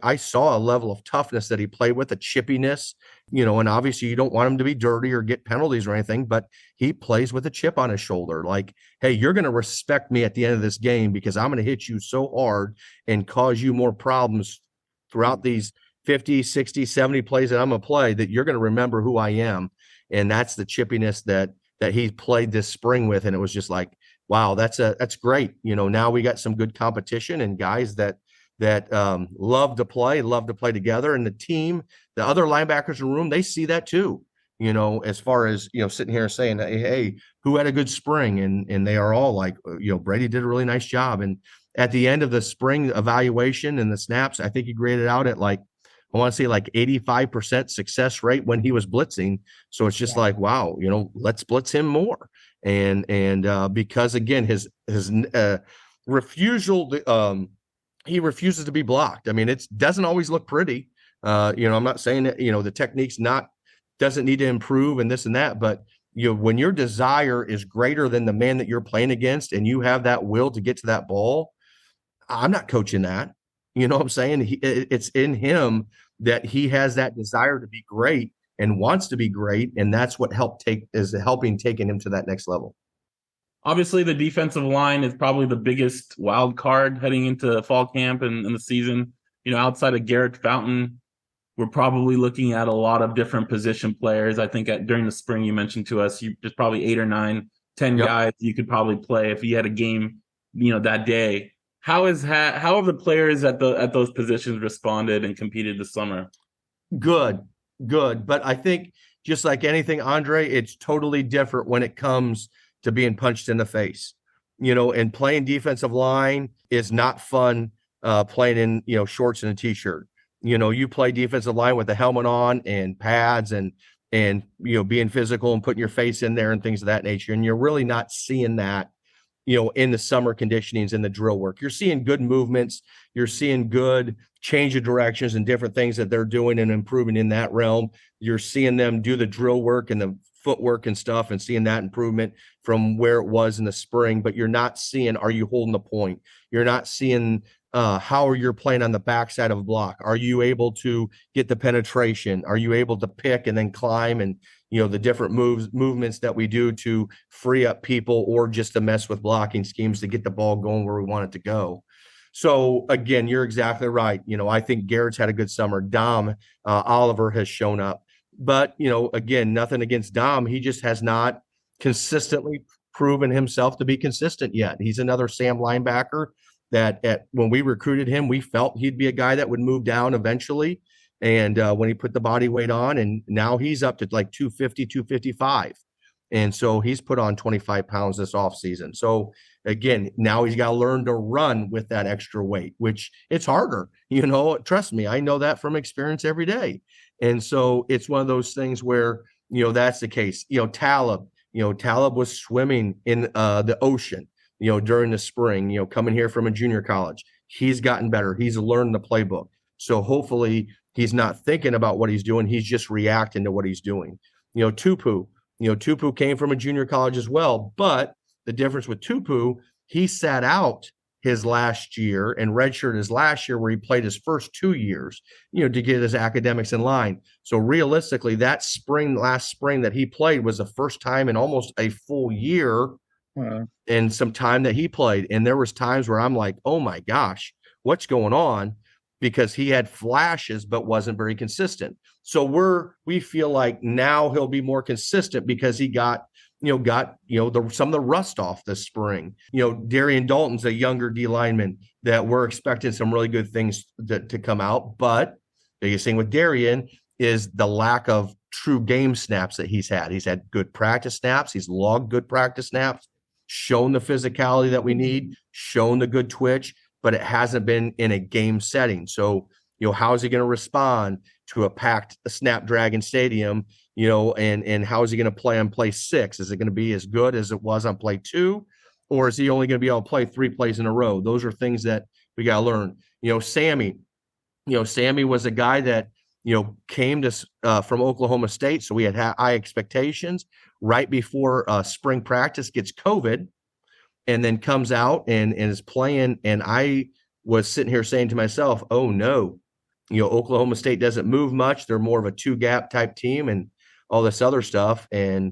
I saw a level of toughness that he played with, a chippiness, and obviously you don't want him to be dirty or get penalties or anything, but he plays with a chip on his shoulder. Like, hey, you're going to respect me at the end of this game because I'm going to hit you so hard and cause you more problems throughout these 50, 60, 70 plays that I'm going to play that you're going to remember who I am. And that's the chippiness that he played this spring with. And it was just like, wow, that's great. Now we got some good competition and guys that love to play together. And the team, the other linebackers in the room, they see that too. As far as sitting here saying, hey, who had a good spring, and they are all like, Brady did a really nice job. And at the end of the spring evaluation and the snaps, I think he graded out at I want to say 85% success rate when he was blitzing. So it's just like, wow, let's blitz him more. And because again, his refusal, he refuses to be blocked. I mean, it doesn't always look pretty. I'm not saying that, the technique's doesn't need to improve and this and that, but when your desire is greater than the man that you're playing against and you have that will to get to that ball, I'm not coaching that. You know what I'm saying? It's in him that he has that desire to be great and wants to be great. And that's what is helping taking him to that next level.
Obviously, the defensive line is probably the biggest wild card heading into fall camp and the season. Outside of Garrett Fountain, we're probably looking at a lot of different position players. I think during the spring, you mentioned to us, there's probably 8 or 9, 10 guys you could probably play if you had a game, that day. How have the players at those positions responded and competed this summer?
Good. But I think just like anything, Andre, it's totally different when it comes to being punched in the face. And playing defensive line is not fun playing in, shorts and a t-shirt. You play defensive line with the helmet on and pads and being physical and putting your face in there and things of that nature. And you're really not seeing that in the summer conditionings and the drill work. You're seeing good movements. You're seeing good change of directions and different things that they're doing and improving in that realm. You're seeing them do the drill work and the footwork and stuff and seeing that improvement from where it was in the spring, but you're not seeing, are you holding the point? You're not seeing how are you playing on the backside of a block? Are you able to get the penetration? Are you able to pick and then climb and, the different movements that we do to free up people or just to mess with blocking schemes to get the ball going where we want it to go. So again, you're exactly right. I think Garrett's had a good summer. Dom Oliver has shown up, but again, nothing against Dom. He just has not consistently proven himself to be consistent yet. He's another Sam linebacker that when we recruited him, we felt he'd be a guy that would move down eventually. And when he put the body weight on, and now he's up to like 250, 255. And so he's put on 25 pounds this offseason. So again, now he's got to learn to run with that extra weight, which it's harder. Trust me, I know that from experience every day. And so it's one of those things where, that's the case. Talib was swimming in the ocean, during the spring, coming here from a junior college. He's gotten better. He's learned the playbook. So hopefully he's not thinking about what he's doing. He's just reacting to what he's doing. Tupu came from a junior college as well. But the difference with Tupu, he sat out his last year and redshirted his last year where he played his first 2 years, to get his academics in line. So realistically, that last spring that he played was the first time in almost a full year and some time that he played. And there was times where I'm like, oh my gosh, what's going on? Because he had flashes but wasn't very consistent. So we feel like now he'll be more consistent because he got some of the rust off this spring. Darian Dalton's a younger D lineman that we're expecting some really good things to come out. But the biggest thing with Darian is the lack of true game snaps that he's had. He's had good practice snaps. He's logged good practice snaps, shown the physicality that we need, shown the good twitch, but it hasn't been in a game setting. So, how is he going to respond to a packed Snapdragon Stadium, and how is he going to play on play 6? Is it going to be as good as it was on play 2? Or is he only going to be able to play 3 plays in a row? Those are things that we got to learn. Sammy was a guy that, came to from Oklahoma State. So we had high expectations right before spring practice gets COVID. And then comes out and is playing. And I was sitting here saying to myself, oh, no, Oklahoma State doesn't move much. They're more of a 2-gap type team and all this other stuff. And,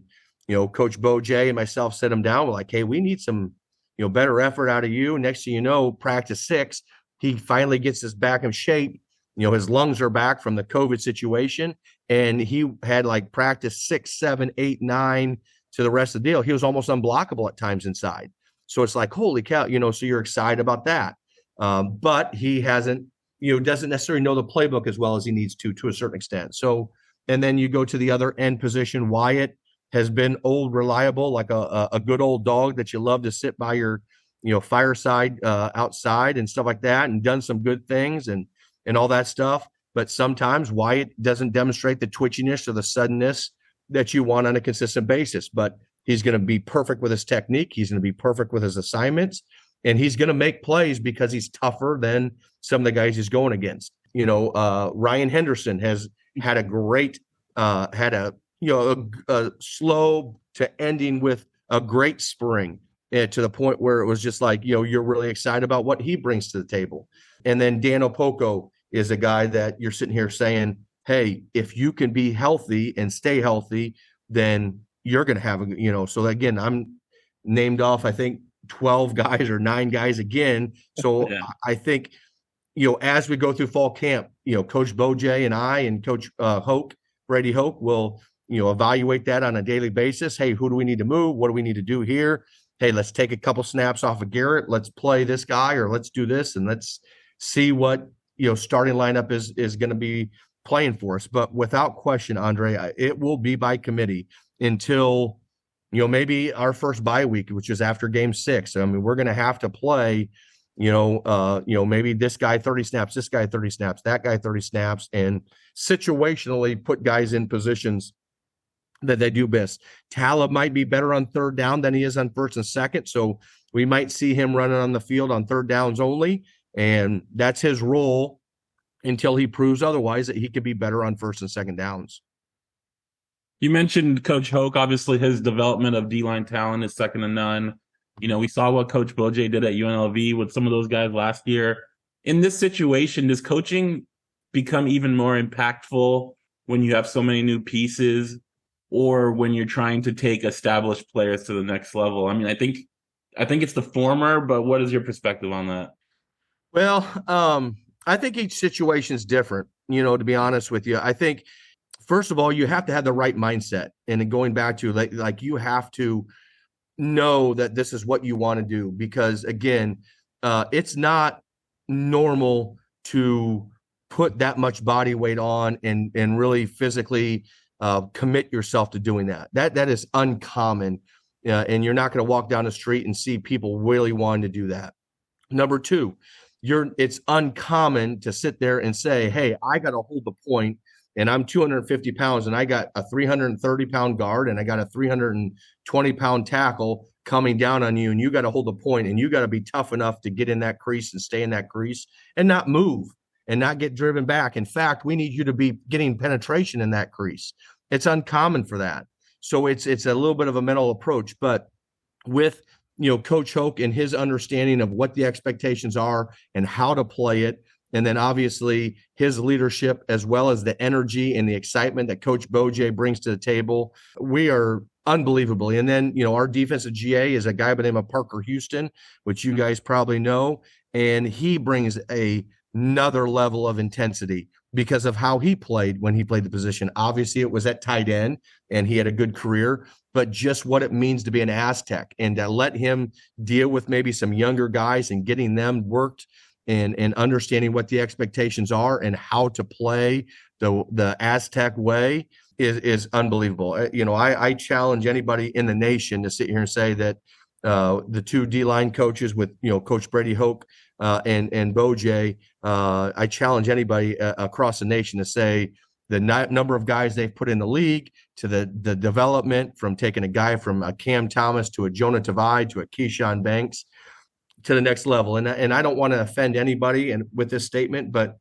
Coach Bo Jay and myself set him down. We're like, hey, we need some, better effort out of you. Next thing you know, practice 6, he finally gets his back in shape. His lungs are back from the COVID situation. And he had like practice 6, 7, 8, 9 to the rest of the deal. He was almost unblockable at times inside. So it's like, holy cow, so you're excited about that. But he hasn't, doesn't necessarily know the playbook as well as he needs to a certain extent. So, and then you go to the other end position. Wyatt has been old, reliable, like a good old dog that you love to sit by your, fireside outside and stuff like that, and done some good things and all that stuff. But sometimes Wyatt doesn't demonstrate the twitchiness or the suddenness that you want on a consistent basis. But he's going to be perfect with his technique. He's going to be perfect with his assignments, and he's going to make plays because he's tougher than some of the guys he's going against. Ryan Henderson has had a great, a slow to ending with a great spring, to the point where it was just like, you're really excited about what he brings to the table. And then Dan Opoko is a guy that you're sitting here saying, hey, if you can be healthy and stay healthy, then you're going to have so again, I'm named off, I think 12 guys or 9 guys again. So yeah. I think, as we go through fall camp, Coach Bojay and I and Coach Brady Hoke will, evaluate that on a daily basis. Hey, who do we need to move? What do we need to do here? Hey, let's take a couple snaps off of Garrett. Let's play this guy, or let's do this. And let's see what, starting lineup is going to be playing for us. But without question, Andre, it will be by committee until, maybe our first bye week, which is after game 6. I mean, we're going to have to play, maybe this guy 30 snaps, this guy 30 snaps, that guy 30 snaps, and situationally put guys in positions that they do best. Talib might be better on third down than he is on first and second. So we might see him running on the field on third downs only. And that's his role until he proves otherwise, that he could be better on first and second downs.
You mentioned Coach Hoke. Obviously, his development of D-line talent is second to none. We saw what Coach Bojay did at UNLV with some of those guys last year. In this situation, does coaching become even more impactful when you have so many new pieces, or when you're trying to take established players to the next level? I mean, I think it's the former, but what is your perspective on that?
Well, I think each situation is different, to be honest with you. I think, first of all, you have to have the right mindset. And going back to like you have to know that this is what you want to do, because again, it's not normal to put that much body weight on and really physically commit yourself to doing that. That is uncommon. And you're not going to walk down the street and see people really wanting to do that. Number two, it's uncommon to sit there and say, hey, I got to hold the point, and I'm 250 pounds, and I got a 330-pound guard, and I got a 320-pound tackle coming down on you, and you got to hold the point, and you got to be tough enough to get in that crease and stay in that crease and not move and not get driven back. In fact, we need you to be getting penetration in that crease. It's uncommon for that. So it's a little bit of a mental approach, but with Coach Hoke and his understanding of what the expectations are and how to play it, and then obviously his leadership, as well as the energy and the excitement that Coach Bojay brings to the table, we are unbelievably. And then, our defensive GA is a guy by the name of Parker Houston, which you guys probably know, and he brings another level of intensity because of how he played when he played the position. Obviously, it was at tight end, and he had a good career, but just what it means to be an Aztec and to let him deal with maybe some younger guys and getting them worked and understanding what the expectations are and how to play the Aztec way is unbelievable. I challenge anybody in the nation to sit here and say that the two D-line coaches with, Coach Brady Hoke and Bojay, I challenge anybody across the nation to say the number of guys they've put in the league, to the development from taking a guy from a Cam Thomas to a Jonah Tavai to a Keyshawn Banks to the next level. And I don't want to offend anybody with this statement, but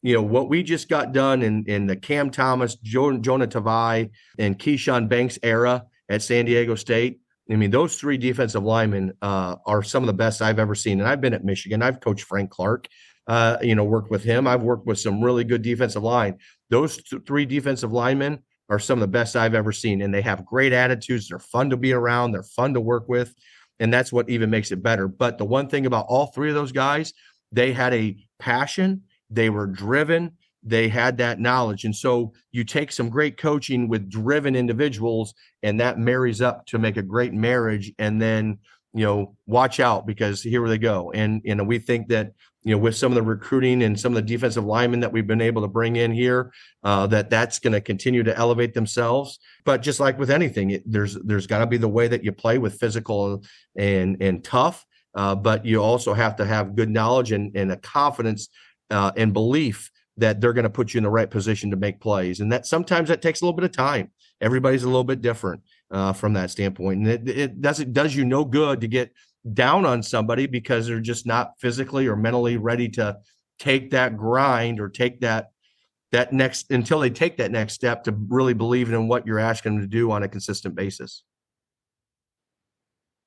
what we just got done in the Cam Thomas, Jonah Tavai, and Keyshawn Banks era at San Diego State. I mean, those three defensive linemen are some of the best I've ever seen. And I've been at Michigan. I've coached Frank Clark, worked with him. I've worked with some really good defensive line. Those three defensive linemen are some of the best I've ever seen. And they have great attitudes. They're fun to be around. They're fun to work with. And that's what even makes it better. But the one thing about all three of those guys, they had a passion. They were driven. They had that knowledge. And so you take some great coaching with driven individuals, and that marries up to make a great marriage. And then, watch out, because here they go. And, we think that, with some of the recruiting and some of the defensive linemen that we've been able to bring in here, that's going to continue to elevate themselves. But just like with anything, there's got to be the way that you play with physical and tough. But you also have to have good knowledge and a confidence and belief that they're going to put you in the right position to make plays. And that sometimes that takes a little bit of time. Everybody's a little bit different from that standpoint. And it does you no good to get down on somebody because they're just not physically or mentally ready to take that grind or take that next until they take that next step to really believe in what you're asking them to do on a consistent basis.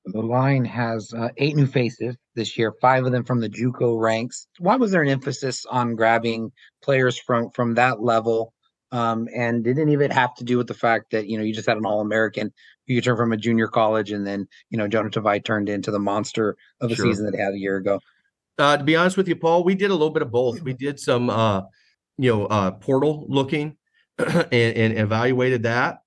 The line has 8 new faces this year, 5 of them from the JUCO ranks. Why was there an emphasis on grabbing players from that level? And did any of it have to do with the fact that, you just had an All-American who you turned from a junior college, and then, Jonah Tavai turned into the monster of a season that he had a year ago?
To be honest with you, Paul, we did a little bit of both. We did some, portal looking and evaluated that.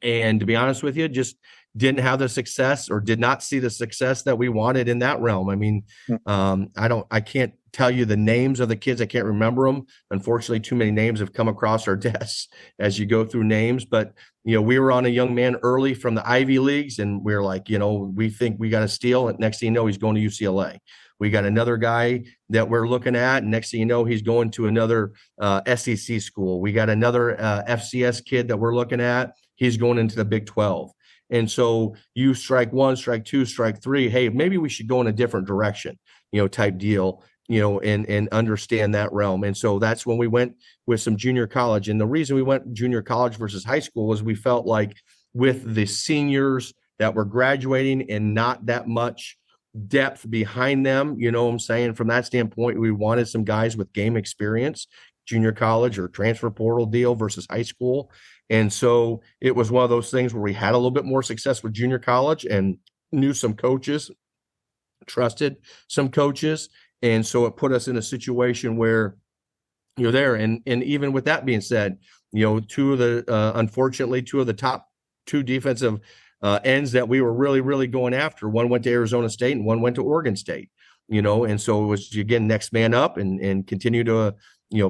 And to be honest with you, just didn't have the success or did not see the success that we wanted in that realm. I mean, I can't tell you the names of the kids. I can't remember them. Unfortunately, too many names have come across our desks as you go through names. But, we were on a young man early from the Ivy Leagues, and we were like, we think we got to steal. And next thing you know, he's going to UCLA. We got another guy that we're looking at. And next thing you know, he's going to another SEC school. We got another FCS kid that we're looking at. he's going into the Big 12. And so you strike one, strike two, strike three. Hey, maybe we should go in a different direction, type deal, and understand that realm. And so that's when we went with some junior college. And the reason we went junior college versus high school was we felt like with the seniors that were graduating and not that much depth behind them, what I'm saying? From that standpoint, we wanted some guys with game experience, junior college or transfer portal deal versus high school. And so it was one of those things where we had a little bit more success with junior college and knew some coaches, trusted some coaches. And so it put us in a situation where you're there. And even with that being said, unfortunately, two of the top two defensive ends that we were really, really going after, one went to Arizona State and one went to Oregon State, and so it was, again, next man up and continue to,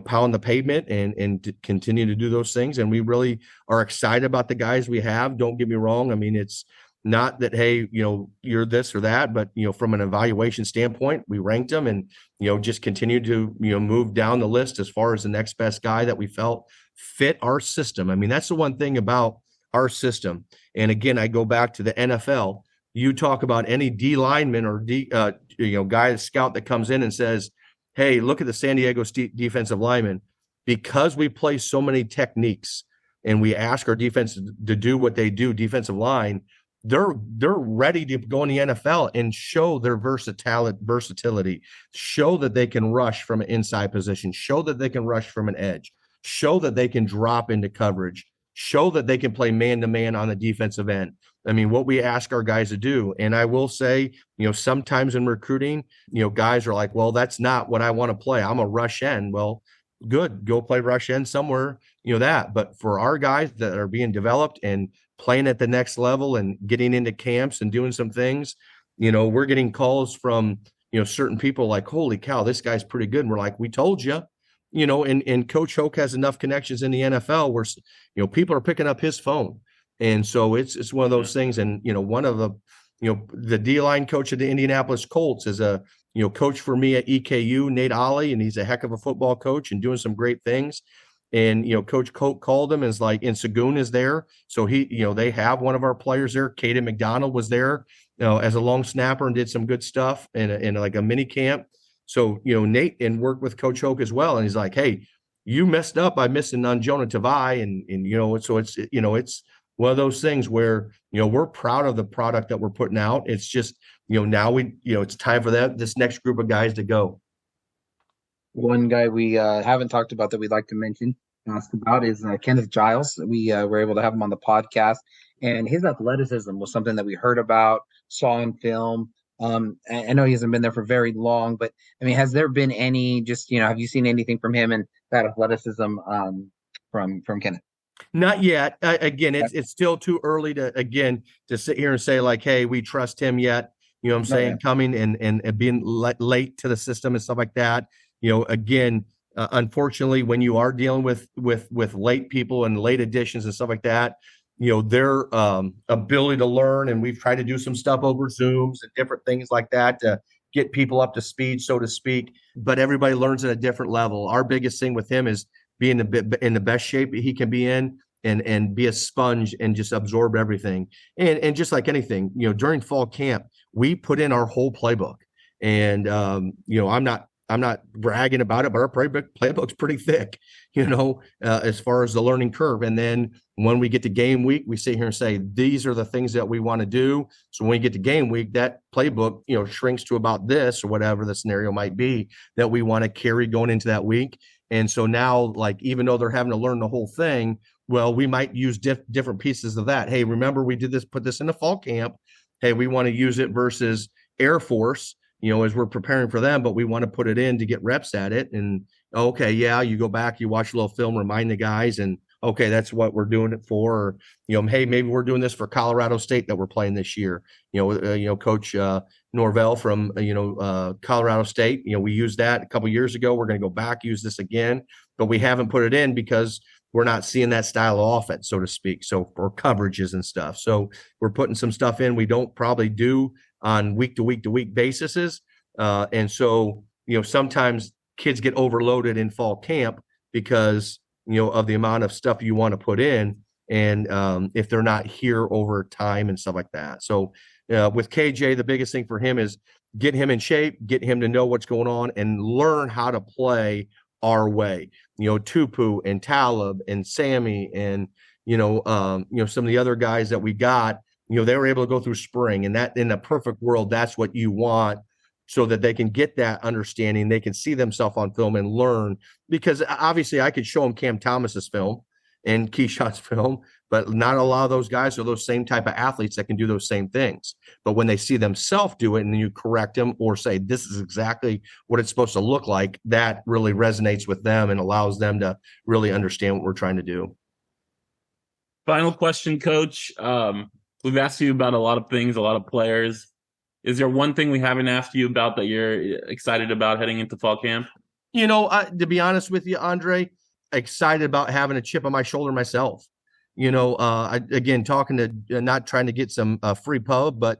pound the pavement and to continue to do those things. And we really are excited about the guys we have. Don't get me wrong. I mean, it's not that, hey, you're this or that, but, from an evaluation standpoint, we ranked them and, just continued to, move down the list as far as the next best guy that we felt fit our system. I mean, that's the one thing about our system. And again, I go back to the NFL. You talk about any D lineman or guy, scout that comes in and says, hey, look at the San Diego State defensive lineman. Because we play so many techniques and we ask our defense to do what they do, defensive line, they're ready to go in the NFL and show their versatility, show that they can rush from an inside position, show that they can rush from an edge, show that they can drop into coverage, show that they can play man-to-man on the defensive end. I mean, what we ask our guys to do. And I will say, sometimes in recruiting, guys are like, well, that's not what I want to play. I'm a rush end. Well, good. Go play rush end somewhere, that. But for our guys that are being developed and playing at the next level and getting into camps and doing some things, we're getting calls from, certain people like, holy cow, this guy's pretty good. And we're like, we told you. And Coach Hoke has enough connections in the NFL where, people are picking up his phone. And so it's one of those things. And, one of the D-line coach of the Indianapolis Colts is a, coach for me at EKU, Nate Ollie, and he's a heck of a football coach and doing some great things. And, Coach Coke called him and and Sagoon is there. So they have one of our players there. Caden McDonald was there, as a long snapper and did some good stuff in like a mini camp. So, Nate and worked with Coach Hoke as well. And he's like, hey, you messed up by missing on Jonah Tavai. And so it's one of those things where, we're proud of the product that we're putting out. It's just, now it's time for this next group of guys to go.
One guy we haven't talked about that we'd like to ask about is Kenneth Giles. We were able to have him on the podcast, and his athleticism was something that we heard about, saw in film. I know he hasn't been there for very long, but I mean, has there been any have you seen anything from him and that athleticism from Kenneth?
Not yet. Again, it's still too early to sit here and say like, hey, we trust him yet. What I'm saying? Coming and being late to the system and stuff like that. Again, unfortunately, when you are dealing with late people and late additions and stuff like that, their ability to learn, and we've tried to do some stuff over Zooms and different things like that to get people up to speed, so to speak. But everybody learns at a different level. Our biggest thing with him is being in the best shape he can be in and be a sponge and just absorb everything. And just like anything, during fall camp, we put in our whole playbook. And, I'm not bragging about it, but our playbook's pretty thick, as far as the learning curve. And then when we get to game week, we sit here and say, these are the things that we want to do. So when we get to game week, that playbook, shrinks to about this or whatever the scenario might be that we want to carry going into that week. And so now, like, even though they're having to learn the whole thing, well, we might use different pieces of that. Hey, remember we put this in the fall camp. Hey, we want to use it versus Air Force, as we're preparing for them, but we want to put it in to get reps at it. And okay, yeah, you go back, you watch a little film, remind the guys, and okay, that's what we're doing it for. Or, hey, maybe we're doing this for Colorado State that we're playing this year. Coach Norvell from Colorado State. We used that a couple of years ago. We're going to go back, use this again, but we haven't put it in because we're not seeing that style of offense, so to speak. So for coverages and stuff. So we're putting some stuff in we don't probably do on week to week basis. And so, sometimes kids get overloaded in fall camp because, of the amount of stuff you want to put in. and if they're not here over time and stuff like that. So with KJ, the biggest thing for him is get him in shape, get him to know what's going on, and learn how to play our way. Tupu and Talib and Sammy and some of the other guys that we got. They were able to go through spring, and that in a perfect world, that's what you want, so that they can get that understanding. They can see themselves on film and learn, because obviously I could show them Cam Thomas's film and Keyshawn's film, but not a lot of those guys are those same type of athletes that can do those same things. But when they see themselves do it and then you correct them or say, this is exactly what it's supposed to look like, that really resonates with them and allows them to really understand what we're trying to do.
Final question, Coach. We've asked you about a lot of things, a lot of players. Is there one thing we haven't asked you about that you're excited about heading into fall camp?
To be honest with you, Andre, excited about having a chip on my shoulder myself. Again, talking to, not trying to get some free pub, but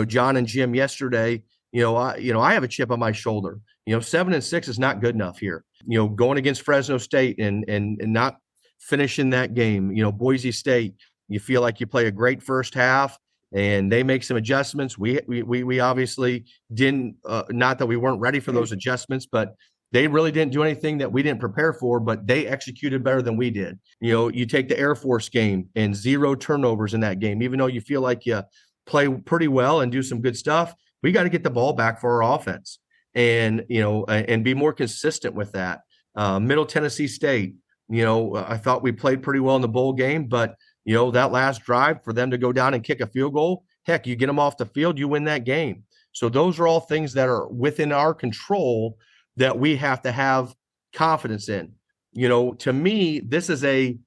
John and Jim yesterday, I have a chip on my shoulder. 7-6 is not good enough here. Going against Fresno State and not finishing that game. Boise State, you feel like you play a great first half and they make some adjustments. We obviously didn't, not that we weren't ready for those adjustments, but they really didn't do anything that we didn't prepare for, but they executed better than we did. You take the Air Force game and 0 turnovers in that game, even though you feel like you play pretty well and do some good stuff. We got to get the ball back for our offense and be more consistent with that. Middle Tennessee State, I thought we played pretty well in the bowl game, but that last drive for them to go down and kick a field goal, heck, you get them off the field, you win that game. So those are all things that are within our control that we have to have confidence in. To me, this is a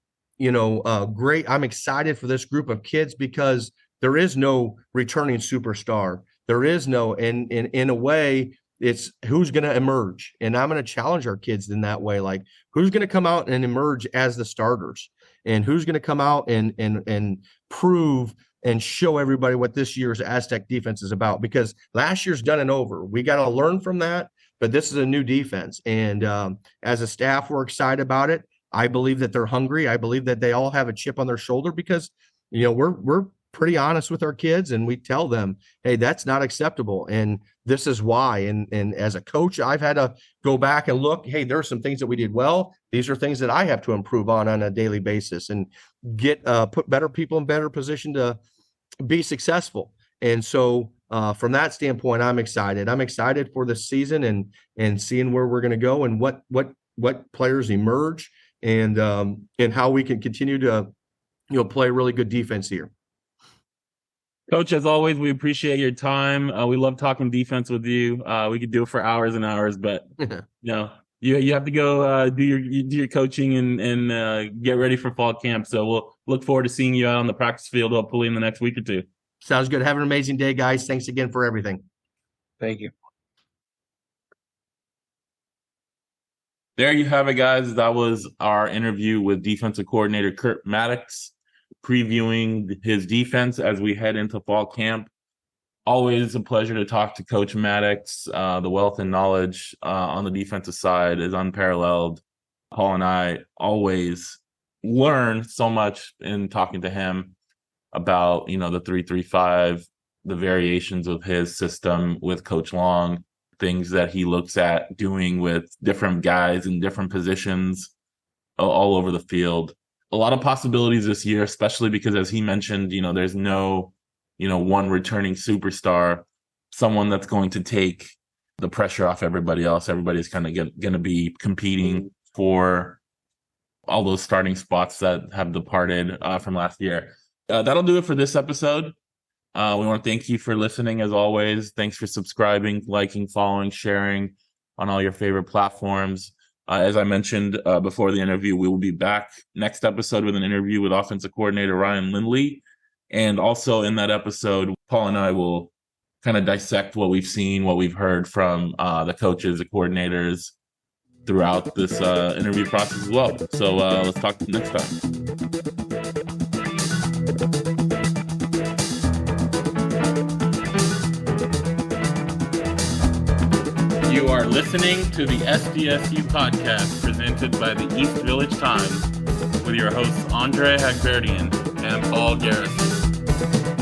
great, I'm excited for this group of kids because there is no returning superstar. There is no, and in a way, it's who's going to emerge. And I'm going to challenge our kids in that way. Like, who's going to come out and emerge as the starters, and who's going to come out and prove and show everybody what this year's Aztec defense is about, because last year's done and over. We got to learn from that, but this is a new defense. And as a staff, we're excited about it. I believe that they're hungry. I believe that they all have a chip on their shoulder because, we're pretty honest with our kids and we tell them, hey, that's not acceptable. And this is why. And as a coach, I've had to go back and look, hey, there are some things that we did well. These are things that I have to improve on a daily basis and get put better people in better position to be successful. And so from that standpoint, I'm excited. I'm excited for the season and seeing where we're going to go and what players emerge and how we can continue to play really good defense here.
Coach, as always, we appreciate your time. We love talking defense with you. We could do it for hours and hours, but you have to go do your coaching and get ready for fall camp. So we'll look forward to seeing you out on the practice field, hopefully in the next week or two.
Sounds good. Have an amazing day, guys. Thanks again for everything.
Thank you.
There you have it, guys. That was our interview with defensive coordinator Kurt Mattix, previewing his defense as we head into fall camp. Always a pleasure to talk to Coach Mattix. The wealth and knowledge on the defensive side is unparalleled. Paul and I always learn so much in talking to him about, the 3-3-5, the variations of his system with Coach Long, things that he looks at doing with different guys in different positions all over the field. A lot of possibilities this year, especially because, as he mentioned, there's no, one returning superstar, someone that's going to take the pressure off everybody else. Everybody's kind of going to be competing for all those starting spots that have departed from last year. That'll do it for this episode. We want to thank you for listening, as always. Thanks for subscribing, liking, following, sharing on all your favorite platforms. As I mentioned before the interview, we will be back next episode with an interview with offensive coordinator Ryan Lindley. And also in that episode, Paul and I will kind of dissect what we've seen, what we've heard from the coaches, the coordinators throughout this interview process as well. So let's talk next time. You are listening to the SDSU podcast presented by the East Village Times. with your hosts Andre Hagberdian and Paul Garrison.